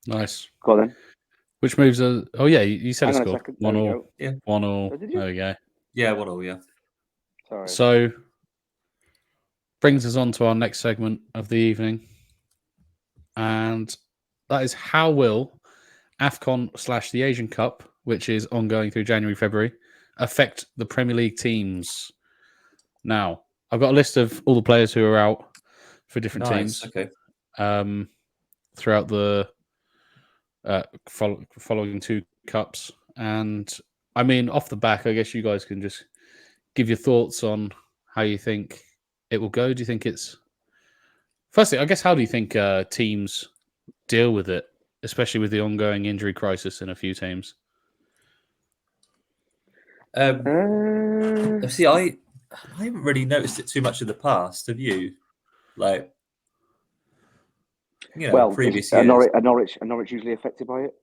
Nice. Go on then. Which moves us? Oh yeah, you said Hang a on a score. second. 1 There we all. go. Yeah. 1 all. Oh, did you? There we go. Yeah, 1-1, yeah. Sorry. So brings us on to our next segment of the evening, and that is how will AFCON / the Asian Cup, which is ongoing through January, February, affect the Premier League teams? Now, I've got a list of all the players who are out for different teams Okay. throughout the following 2 cups. And I mean, off the back, I guess you guys can just give your thoughts on how you think it will go. Do you think it's... Firstly, I guess, how do you think teams deal with it, especially with the ongoing injury crisis in a few teams? See, I haven't really noticed it too much in the past. Have you? Like, previous years. Are Norwich usually affected by it?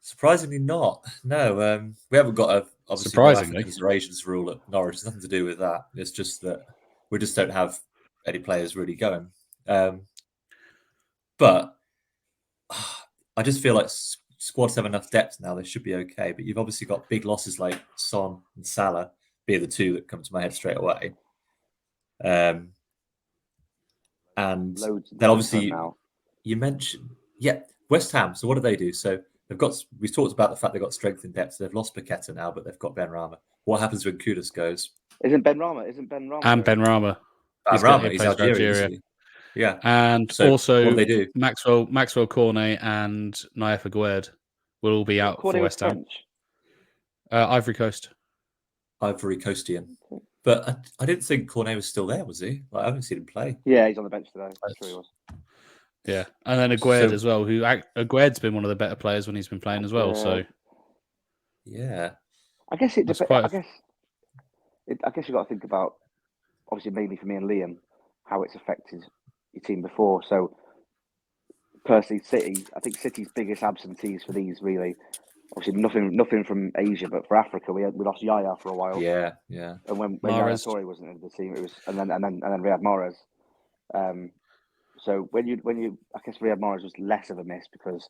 Surprisingly not. No, we haven't got obviously Surprisingly. no Africans or Asians rule at Norwich. It's nothing to do with that. It's just that we just don't have any players really going. But I just feel like squads have enough depth now. They should be okay. But you've obviously got big losses like Son and Salah, being the 2 that come to my head straight away. And then obviously you mentioned, West Ham. So what do they do? So we've talked about the fact they've got strength in depth. So they've lost Paqueta now, but they've got Benrahma. What happens when Kudus goes? Isn't Benrahma? And Benrahma. He's Algeria. Yeah. And so also, what do they do? Maxwell Cornet and Naif Aguerd will all be out for West Ham. Ivory Coast. Ivory Coastian. But I didn't think Cornet was still there, was he? Like, I haven't seen him play. Yeah, he's on the bench today. I'm sure he was. Yeah, and then Aguerd as well. Aguerd's been one of the better players when he's been playing as well. So, yeah, I guess it depends. I guess you got to think about, obviously, mainly for me and Liam, how it's affected your team before. So, personally, I think City's biggest absentees for these really, obviously nothing from Asia, but for Africa, we lost Yaya for a while. Yeah. And when Yaya Toure wasn't in the team, it was and then Riyad Mahrez. So when you, I guess Riyad Mahrez was less of a miss because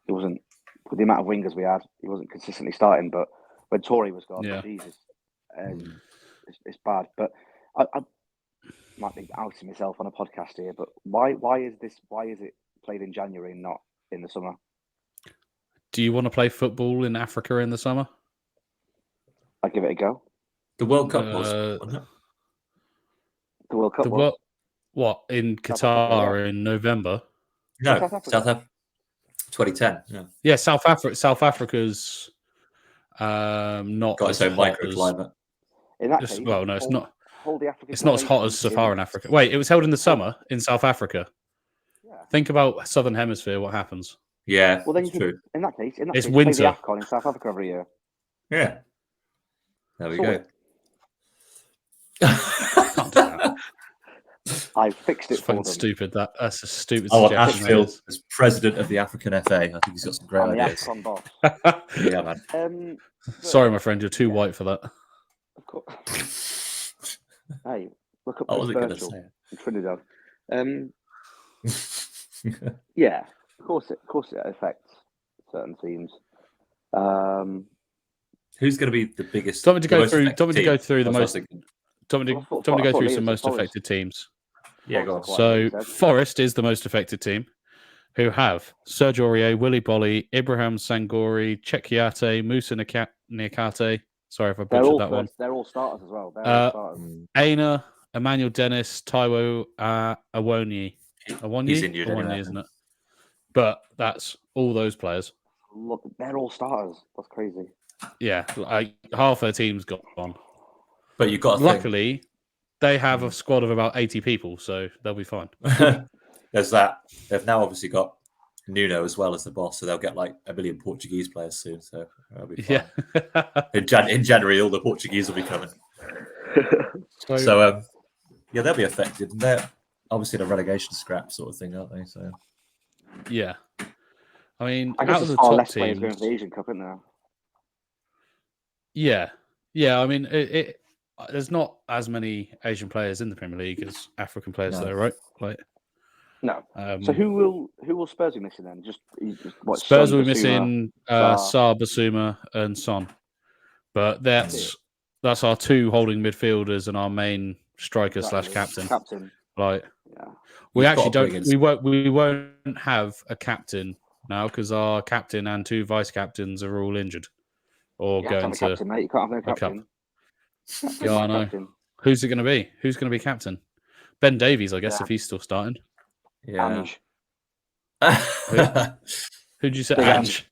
he wasn't, with the amount of wingers we had, he wasn't consistently starting. But when Toure was gone, Jesus, it's bad. But I might be outing myself on a podcast here, but why is it played in January and not in the summer? Do you want to play football in Africa in the summer? I'd give it a go. The World Cup was, wasn't it? The World Cup was. What, in Qatar in November? No, South Africa. 2010. Yeah, South Africa's not got its own microclimate. In that case, no, it's not. Hold the African it's not as hot as Sahara in Africa. Wait, it was held in the summer in South Africa. Yeah. Think about Southern Hemisphere. What happens? Yeah, well, then true. In that case, it's winter. Play the AFCON in South Africa every year. Yeah. There we go. I fixed it it's for them. Stupid. That's a stupid I want suggestion. Ashfield as president of the African FA. I think he's got some great ideas. The AFCON boss. Yeah, man. Sorry, my friend, you're too white for that. Of course. Hey, look up Virgil in Trinidad. Yeah, of course it affects certain teams. Who's going to be the biggest? Do you want me to go through the most? Do you want me to go through some most affected teams? Yeah, go on. So Forest is the most affected team, who have Serge Aurier, Willy Bolly, Ibrahim Sangori, Chekiate, Musa Niakate. Sorry if I butchered that one. They're all starters as well. Aina, Emmanuel Dennis, Taiwo Awoniyi. He's injured, isn't it? But that's all those players. Look, they're all starters. That's crazy. Yeah, half their team's gone. But you've got. Luckily, they have a squad of about 80 people, so they'll be fine. There's that. They've now obviously got Nuno as well as the boss, so they'll get like 1 million Portuguese players soon. So that'll be fine. Yeah. in January, all the Portuguese will be coming. So they'll be affected, and they're obviously in a relegation scrap sort of thing, aren't they? So yeah, I mean, I guess out of the top top players teams, going for the Asian Cup, isn't there? yeah. I mean, there's not as many Asian players in the Premier League as African players, No. though, right? Like, No. So who will Spurs be missing then? Just what? Spurs Son, will be Basuma, missing Sarr, Basuma, and Son, but that's our two holding midfielders and our main striker / captain. Like, we actually don't. We won't have a captain now because our captain and two vice captains are all injured or going to. Captain, mate. You can't have no captain. Yeah, I know. Captain. Who's it going to be? Who's going to be captain? Ben Davies, I guess, if he's still starting. Yeah. Who'd you say? Ange.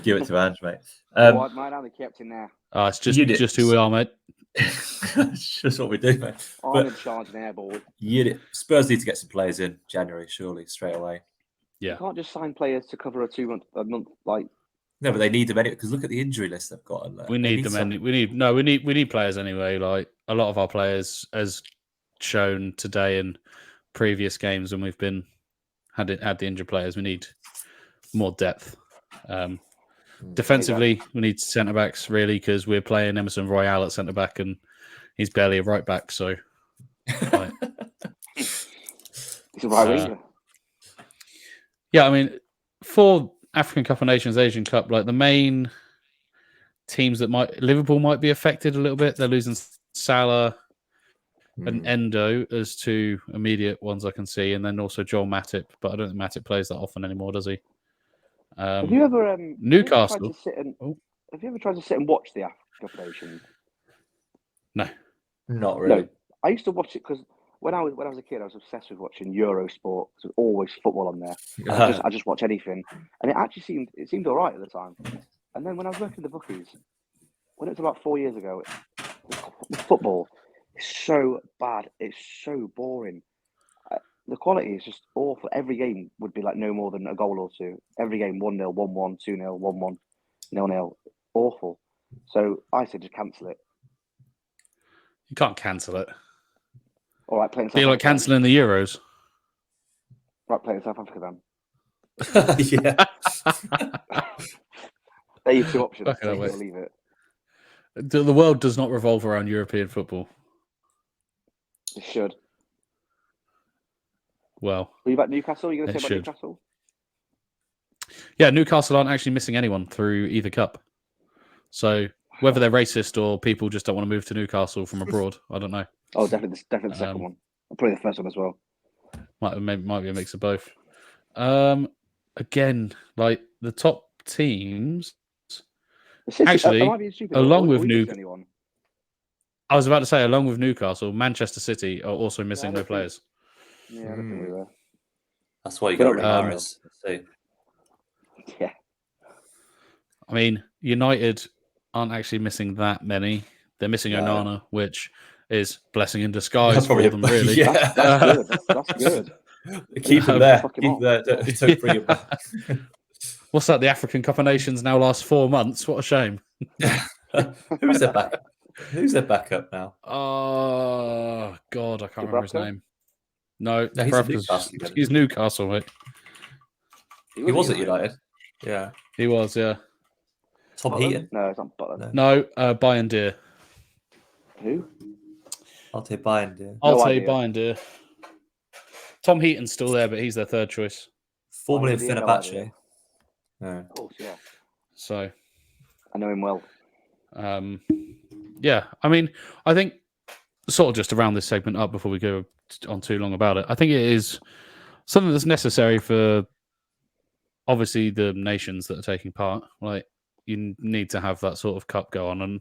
Give it to Ange, mate. Mine, I'm the captain now. It's just who we are, mate. It's just what we do, mate. I'm in charge now, boy. Spurs need to get some players in January, surely, straight away. Yeah. You can't just sign players to cover a month like. No, but they need them anyway because look at the injury list they've got. We need them. We need players anyway. Like a lot of our players, as shown today in previous games when we've had the injured players, we need more depth. Defensively, we need centre backs really because we're playing Emerson Royale at centre back and he's barely a right back. So, like, he's a right winger. Yeah, I mean, for African Cup of Nations, Asian Cup, like the main teams that Liverpool might be affected a little bit. They're losing Salah and Endo as two immediate ones I can see, and then also Joel Matip. But I don't think Matip plays that often anymore, does he? Have you ever Newcastle? Have you ever tried to sit and watch the African Cup of Nations? No, not really. No, I used to watch it because when I was a kid, I was obsessed with watching Eurosport. There was always football on there. I just watch anything, and it actually seemed all right at the time. And then when I was working the bookies, when it was about 4 years ago, the football is so bad. It's so boring. The quality is just awful. Every game would be like no more than a goal or two. Every game 1-0, 1-1, 2-0, 1-1, 0-0. Awful. So I said just cancel it. You can't cancel it. All right, playing. Be like cancelling the Euros. Right, playing South Africa then. Yeah. They're your two options. Okay, so leave it. The world does not revolve around European football. It should. Well, are you about Newcastle? Are you going to say about Newcastle? Yeah, Newcastle aren't actually missing anyone through either cup. So whether they're racist or people just don't want to move to Newcastle from abroad, I don't know. Oh, definitely the second one. Probably the first one as well. Might be a mix of both. Again, like the top teams. Actually, along with I was about to say, along with Newcastle, Manchester City are also missing their players. Yeah, I don't think we were. That's why you got rid of Mahrez. Yeah. I mean, United aren't actually missing that many. They're missing Onana, which is blessing in disguise for them, really. Yeah. That's good. Keep him there. Don't bring him back. What's that? The African Cup of Nations now lasts 4 months. What a shame. Who's their backup? Who's their backup now? Oh, God, I can't remember his name. No, he's Newcastle, mate. He was at United. Yeah. He was, yeah. Tom Heaton? No, it's not Butler. No, Bayern Deer. Who? I'll take Bayern Deer. Bayern Deer. Tom Heaton's still there, but he's their third choice. Formerly of Fenerbahce. No. Of course, yeah. So. I know him well. Yeah, I mean, I think sort of just to round this segment up before we go on too long about it, I think it is something that's necessary for obviously the nations that are taking part. Like, you need to have that sort of cup go on, and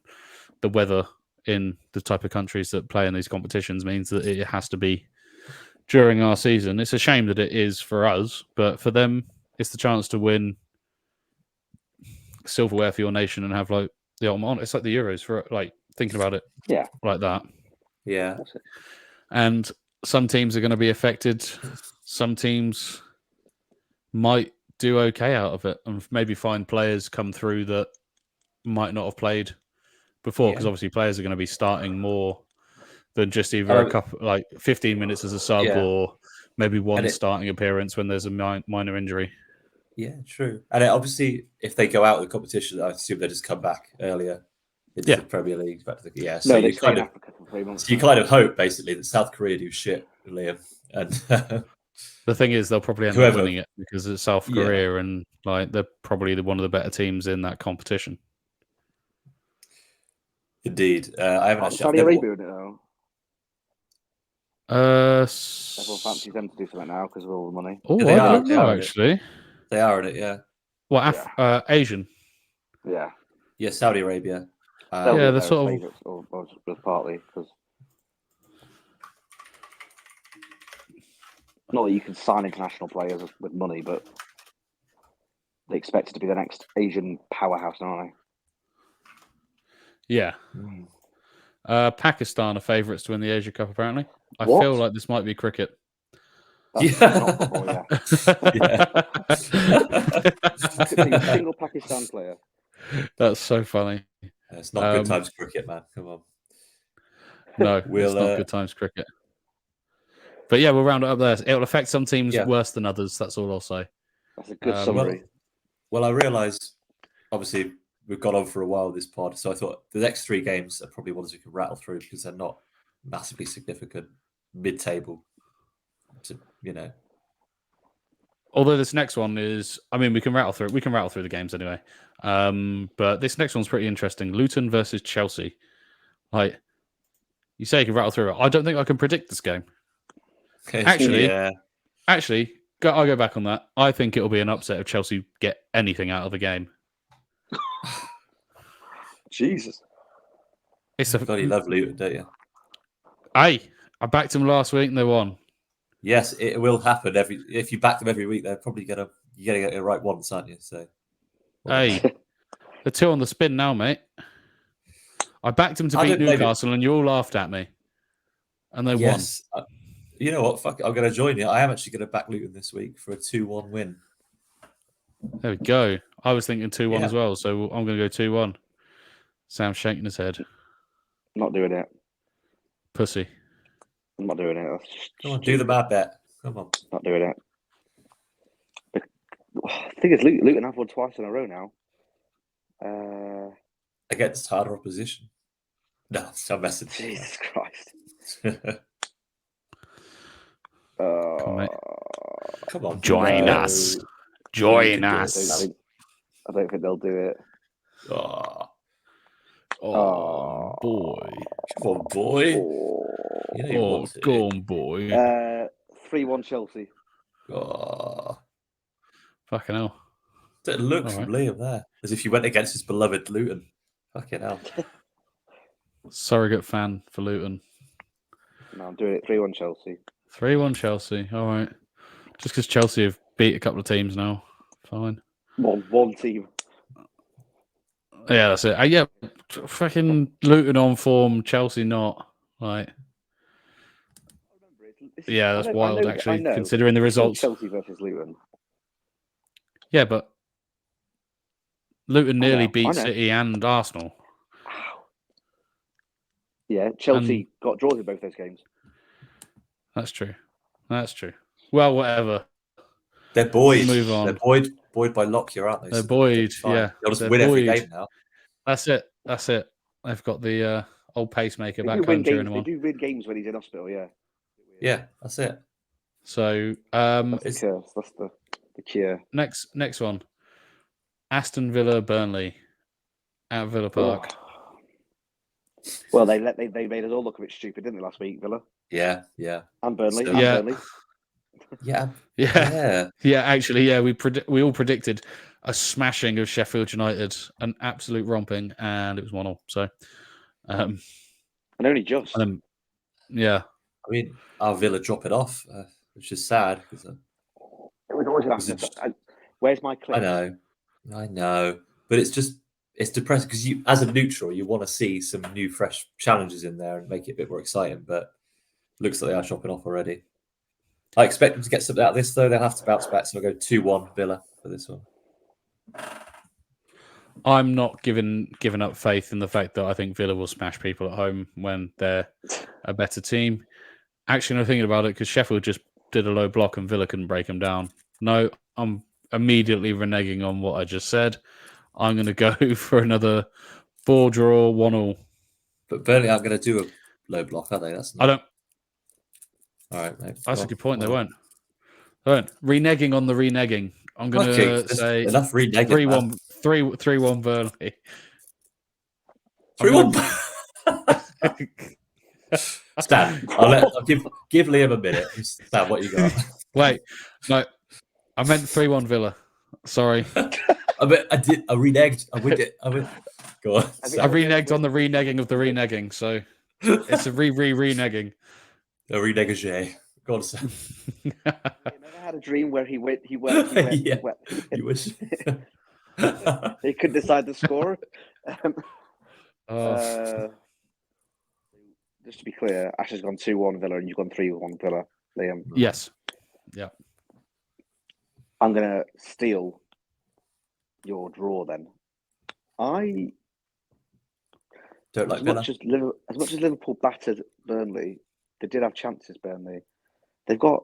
the weather in the type of countries that play in these competitions means that it has to be during our season. It's a shame that it is for us, but for them, it's the chance to win silverware for your nation and have like the ultimate. It's like the Euros for like thinking about it, like that. Yeah, and some teams are going to be affected. Some teams might do okay out of it and maybe find players come through that might not have played before, because obviously players are going to be starting more than just either a couple, like 15 minutes as a sub or maybe one starting appearance when there's a minor injury. Yeah, true. And obviously, if they go out of the competition, I assume they just come back earlier into Yeah. the Premier League. Back to the, yeah, No, they stay in Africa for 3 months. so you kind of hope basically that South Korea do shit, Liam, and The thing is, they'll probably end up Whoever. winning it because it's South Yeah. Korea, and like they're probably one of the better teams in that competition. indeed, I haven't actually. Saudi I've never- Arabia in it though. Everyone fancies them to do something now because of all the money. Oh, Yeah, they I are, don't they know are in it. actually. They are in it, yeah. Well, Asian. Yeah. Yeah, Saudi Arabia. They'll Yeah, be they're there sort as of- favourites, or just partly because not that you can sign international players with money, but they expect it to be the next Asian powerhouse, aren't Yeah. Mm. Pakistan are favourites to win the Asia Cup. Apparently, I What? feel like this might be cricket. they? That's Yeah. not football, yeah. Yeah. Couldn't think of a single Pakistan player. That's so funny. It's not good Um, times cricket, man. Come on. No, We'll, it's not good times cricket. But yeah, we'll round it up there. It'll affect some teams Yeah. worse than others. That's all I'll say. That's a good Well, summary. Well, I realise, obviously, we've gone on for a while this pod, so I thought the next 3 games are probably ones we can rattle through because they're not massively significant mid-table. Although this next one is, I mean, we can rattle through the games anyway. But this next one's pretty interesting. Luton versus Chelsea. Like, you say you can rattle through it. I don't think I can predict this game. Actually, yeah. I'll go back on that. I think it'll be an upset if Chelsea get anything out of the game. Jesus. It's a God, you love Luton, don't you? Hey, I backed them last week and they won. Yes, it will happen. If you back them every week, they're probably you're gonna get it right once, aren't you? So, Hey, they're 2 on the spin now, mate. I backed them to I beat don't blame Newcastle and you all laughed at me. And they yes. You know what? Fuck it, I'm going to join you. I am actually going to back Luton this week for a 2-1 win. won. There we go. I was thinking 2-1 Yeah. as well, so I'm going to go 2-1. Sam's shaking his head. Not doing it. Pussy. I'm not doing it. That's just Come on, do the bad bet. Come on. Not doing it. The thing is, Luton have won twice in a row now. Against harder opposition. No, I'm messing. Jesus Christ. on, mate. Come on. Join No. us. You Join can do it, us. I don't think they'll do it. Oh, Oh, boy. come on, boy. You know you Oh, want to. go on, boy. 3-1 Chelsea. Oh, Fucking hell. that look All from right. Liam there. As if you went against his beloved Luton. Fucking hell. Surrogate fan for Luton. No, I'm doing it. 3-1 Chelsea. 3-1 Chelsea. All right. Just because Chelsea have beat a couple of teams now. Fine. One team. Yeah, that's it. Yeah, fucking Luton on form, Chelsea not. Like, yeah, that's wild, actually, considering the results. Chelsea versus Luton. Yeah, but Luton nearly I beat know. City and Arsenal. Yeah, Chelsea got draws in both those games. That's true. That's true. Well, whatever. They're buoyed. Move on. They're buoyed by Lockyer, aren't they? They're So buoyed, fine. yeah. They'll just They're win every buoyed. game now. That's it. That's it. They've got the old pacemaker They back do win home cheering games. him They on. do win games when he's in hospital. Yeah. Yeah, that's it. So, That's the curse. That's the cure. next one. Aston Villa, Burnley at Villa Park. Well, they made us all look a bit stupid, didn't they, last week, Villa Yeah. and Burnley? So- and Yeah. Burnley. Yeah. Yeah. Yeah. Yeah, actually, yeah, we all predicted a smashing of Sheffield United, an absolute romping, and it was 1-0. So, And only just. and then, yeah, I mean, our Villa dropping off, which is sad. Because, It was always going to Is it- happen. Where's my clip? I know. But it's depressing because you, as a neutral, you want to see some new, fresh challenges in there and make it a bit more exciting. But looks like they are dropping off already. I expect them to get something out of this, though. They'll have to bounce back. So I'll go 2-1 Villa for this one. I'm not giving up faith in the fact that I think Villa will smash people at home when they're a better team. Actually, I'm thinking about it because Sheffield just did a low block and Villa couldn't break them down. No, I'm immediately reneging on what I just said. I'm going to go for another 4 draw, 1-1. But Burnley aren't going to do a low block, are they? That's I don't. All right, mate. That's a good point. They won't. They won't. Reneging on the reneging. I'm going to say enough reneging. 3-1. 3-1 Burnley. 3-1. Stan, I'll give Liam a minute. Stan, what you got? Wait, no, I meant 3-1 Villa. Sorry, I reneged. I went it. Go on. I reneged on the reneging of the reneging. So it's a reneging. A renegage. Go on, Stan. You never had a dream where he went. Yeah. You wish. He could decide the score. Just to be clear, Ash has gone 2-1 Villa and you've gone 3-1 Villa, Liam. Yes. Yeah. I'm going to steal your draw then. I don't like as Villa. much as Liverpool battered Burnley, they did have chances. Burnley, they're a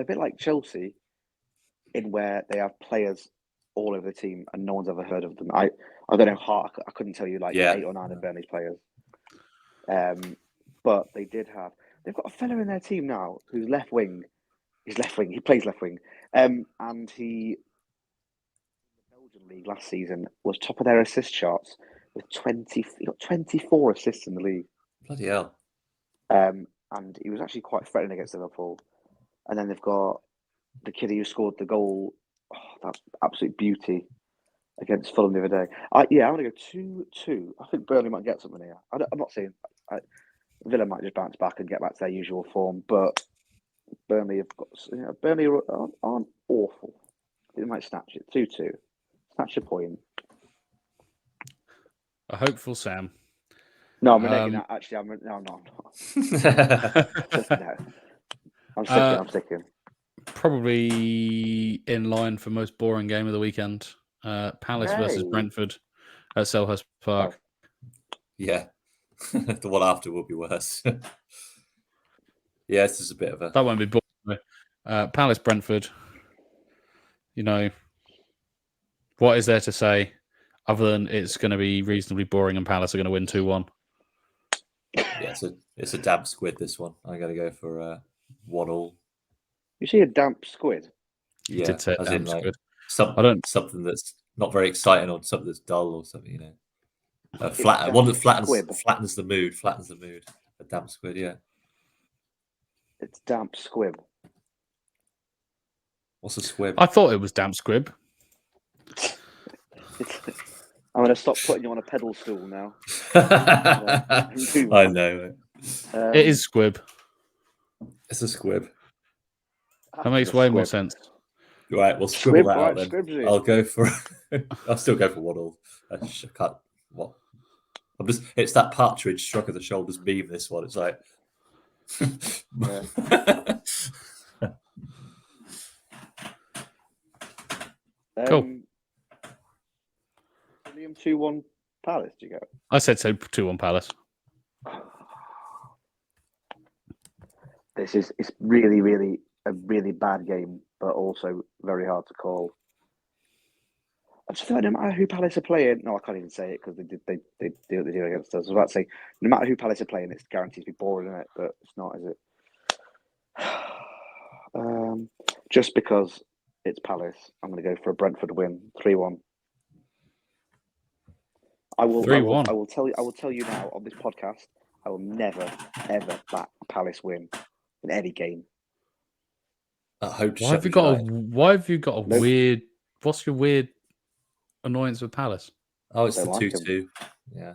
bit like Chelsea, in where they have players all over the team and no one's ever heard of them. I don't know how I couldn't tell you 8 or 9 of Burnley's players. But they've got a fellow in their team now who's left wing. He's left wing. He plays left wing. And he, in the Belgian league last season, was top of their assist charts with 24 assists in the league. Bloody hell. And he was actually quite threatening against Liverpool. And then they've got the kid who scored the goal. Oh, that's absolute beauty against Fulham the other day. I'm going to go 2-2. I think Burnley might get something here. I'm not saying Villa might just bounce back and get back to their usual form, but Burnley have got Burnley aren't awful. They might snatch it 2-2. Snatch a point. A hopeful Sam. No, I'm reneging that. Actually, I'm not. No. I'm sticking. Probably in line for most boring game of the weekend. Palace versus Brentford at Selhurst Park. Yeah. The one after will be worse. Yeah, this is a bit of a... That won't be boring. Palace Brentford. What is there to say other than it's going to be reasonably boring and Palace are going to win 2-1? Yeah, it's a damp squid, this one. I'm going to go for 1-1. You see a damp squid? Yeah, did say as damp in squid. Something that's not very exciting or something that's dull or something, one that flattens the mood. A damp squid, yeah. It's damp squib. What's a squib? I thought it was damp squib. I'm going to stop putting you on a pedal stool now. I know. It is squib. It's a squib. That makes way more sense. Right, we'll scribble that out then. I'll go for... I'll still go for 1-1. I can't... What? It's that Partridge shrug of the shoulders meme, this one. It's like... Cool. William 2-1 Palace, do you go? I said so, 2-1 Palace. It's really, really a really bad game, but also very hard to call. I just feel like no matter who Palace are playing, no, I can't even say it because they do what they do against us. I was about to say, no matter who Palace are playing, it's guaranteed to be boring, isn't it? But it's not, is it? Just because it's Palace, I'm going to go for a Brentford win, 3-1. I will 3-1. I will tell you now on this podcast, I will never ever back Palace win in any game. Why have you got a weird? What's your weird annoyance with Palace? Oh, it's the 2-2. Yeah.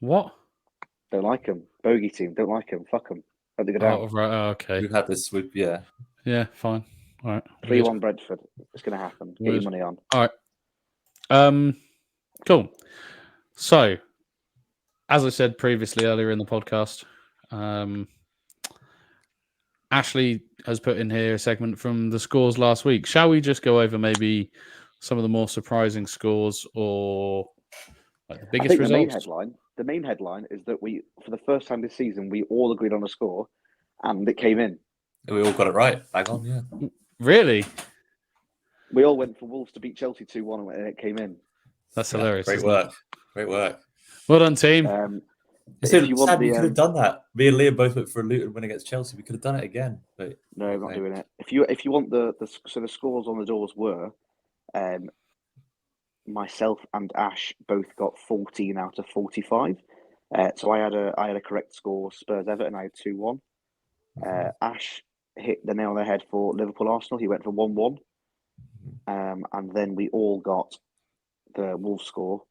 What? Don't like them. Bogey team. Don't like them. Fuck them. Hope they go down. Oh, right. Oh, okay. We've had this with Yeah, fine. All right. 3-1 Brentford. It's going to happen. Get your money on. All right. Cool. So, as I said previously earlier in the podcast, Ashley has put in here a segment from the scores last week. Shall we just go over maybe some of the more surprising scores or the biggest results? The main headline is that we, for the first time this season, we all agreed on a score and it came in. We all got it right. Bang on, yeah. Really? We all went for Wolves to beat Chelsea 2-1 and it came in. That's hilarious. Great work. Great work. Well done, team. So, if you want Sam, the, you could have done that. Me and Liam both went for a Luton win against Chelsea. We could have done it again. But no, I'm not doing it. If you want the scores on the doors were, myself and Ash both got 14 out of 45. So I had a correct score. Spurs Everton. I had 2-1. Ash hit the nail on the head for Liverpool Arsenal. He went for 1-1. And then we all got the Wolves score.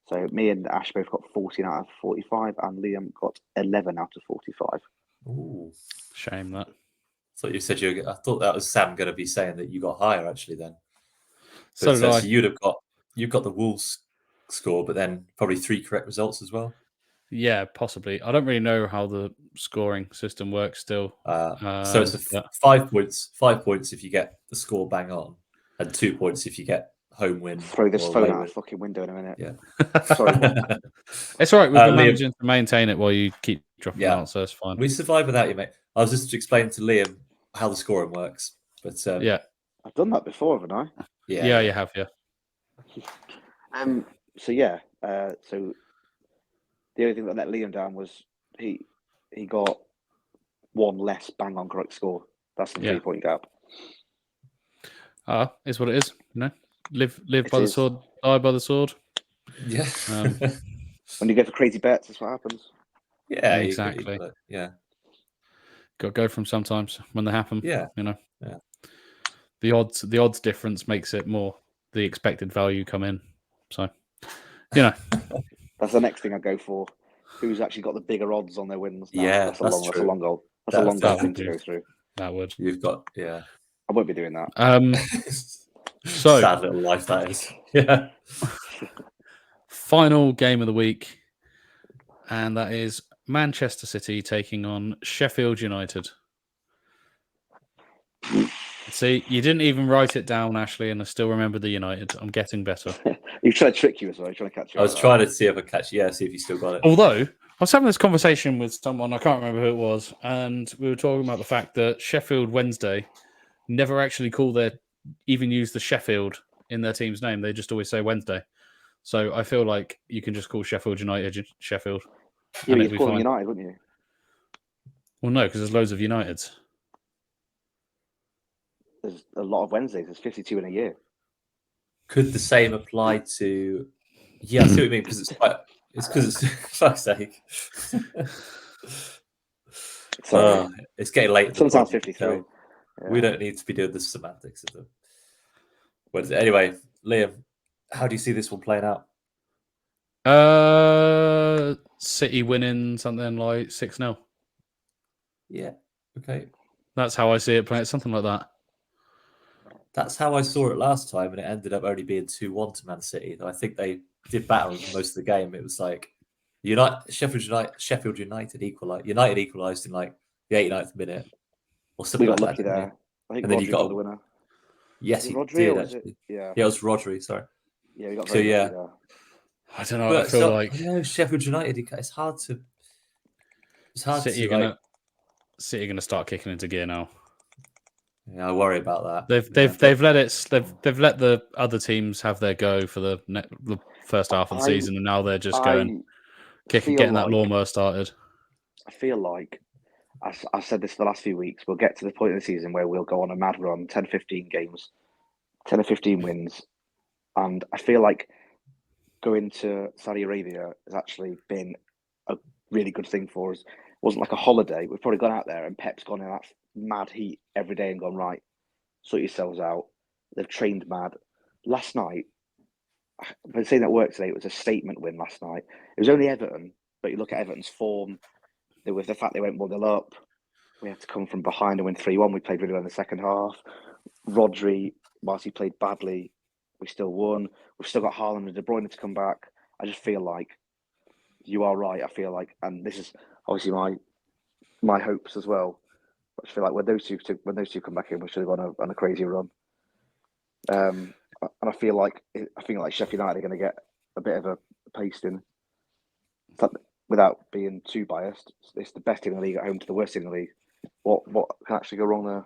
So me and Ash both got 14 out of 45, and Liam got 11 out of 45. Ooh. Shame that. I thought that was Sam going to be saying that you got higher actually. Then, So so did I. you've got the Wolves score, but then probably 3 correct results as well. Yeah, possibly. I don't really know how the scoring system works still. So it's 5 points. 5 points if you get the score bang on, and 2 points if you get home win. Throw this phone out the fucking window in a minute. Yeah. Sorry, Mum. It's all right. We've been Liam, managing to maintain it while you keep dropping out, so it's fine. We survive without you, mate. I was just explaining to Liam how the scoring works. But yeah. I've done that before, haven't I? Yeah, you have, yeah. So yeah, so the only thing that let Liam down was he got 1 less bang on correct score. That's the 3-point gap. Is what it is. You know, live by the sword, die by the sword. Yeah. When you go for crazy bets, that's what happens. Yeah, exactly. Yeah. Got to go from sometimes when they happen. Yeah. You know. Yeah. The odds difference makes it more the expected value come in. So, you know. That's the next thing I go for. Who's actually got the bigger odds on their wins? Yeah, that's a long goal. That's a long goal thing to go through. That would. You've got I won't be doing that. So sad little life that is. Yeah. Final game of the week, and that is Manchester City taking on Sheffield United. See, you didn't even write it down, Ashley, and I still remember the United. I'm getting better. You're trying to trick you as well. You're trying to catch you. I was trying to see if I catch. Yeah, see if you still got it. Although I was having this conversation with someone, I can't remember who it was, and we were talking about the fact that Sheffield Wednesday never actually even use the Sheffield in their team's name. They just always say Wednesday. So I feel like you can just call Sheffield United Sheffield. Yeah, you'd call them United, wouldn't you? Well, no, because there's loads of Uniteds. There's a lot of Wednesdays. There's 52 in a year. Could the same apply to? Yeah, I see what you mean. Because it's fuck's sake. It's getting late. Sometimes 53. Yeah. We don't need to be doing the semantics of them. Wednesday. Anyway, Liam, how do you see this one playing out? City winning something like 6-0. Yeah. Okay. That's how I see it playing. Something like that. That's how I saw it last time, and it ended up only being 2-1 to Man City. I think they did better most of the game. It was like Sheffield United equalised. United equalised in like the 89th minute or something. We got like lucky that, there. I think Rodri got the winner. Yes, he Rodri, did actually. Yeah, it was Rodri. Sorry. Yeah, we got very lucky there. I don't know. I feel like Sheffield United. It's hard to. City are gonna start kicking into gear now. Yeah, I worry about that. They've let the other teams have their go for the first half of the season, and now they're just getting that lawnmower started. I feel like I've said this for the last few weeks. We'll get to the point of the season where we'll go on a mad run, 10, 15 games, 10 or 15 wins, and I feel like going to Saudi Arabia has actually been a really good thing for us. It wasn't like a holiday. We've probably gone out there and Pep's gone in that mad heat every day and gone, right, sort yourselves out. They've trained mad. Last night, I've been saying that work today, it was a statement win last night. It was only Everton, but you look at Everton's form, with the fact they went 1-0 up, we had to come from behind and win 3-1. We played really well in the second half. Rodri, whilst he played badly, we still won. We've still got Haaland and De Bruyne to come back. I just feel like you are right. I feel like, and this is obviously my hopes as well. I just feel like when those two come back in, we should have gone on a crazy run. And I feel like Sheffield United are going to get a bit of a pasting. Without being too biased, it's the best team in the league at home to the worst team in the league. What can actually go wrong there?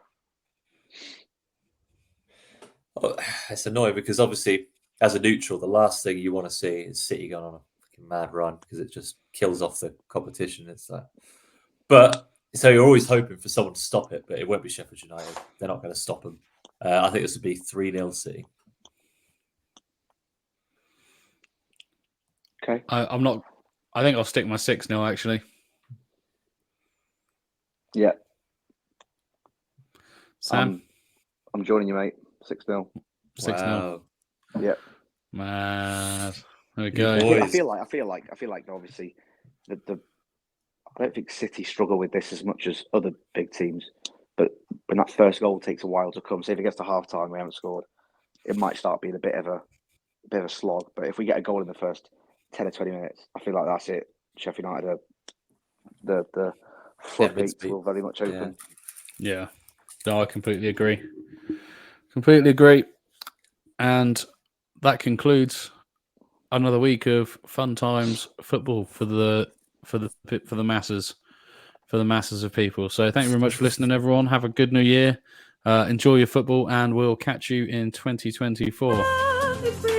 Well, it's annoying because obviously, as a neutral, the last thing you want to see is City going on a fucking mad run because it just kills off the competition. It's like, but so you're always hoping for someone to stop it, but it won't be Sheffield United. They're not going to stop them. I think this would be 3-0 City. Okay. I'm not. I think I'll stick my 6-0 actually. Yeah. Sam, I'm joining you, mate. 6-0. 6-0. Wow. Yeah. Mad. There we You go. boys. I feel like obviously the I don't think City struggle with this as much as other big teams. But when that first goal takes a while to come, say if it gets to half time, we haven't scored, it might start being a bit of a slog. But if we get a goal in the first 10 or 20 minutes, I feel like that's it. Sheffield United are the floodgates will very much open. Yeah. No, I completely agree. Completely agree. And that concludes another week of fun times football for the masses, for the masses of people. So thank you very much for listening, everyone. Have a good new year. Enjoy your football, and we'll catch you in 2024.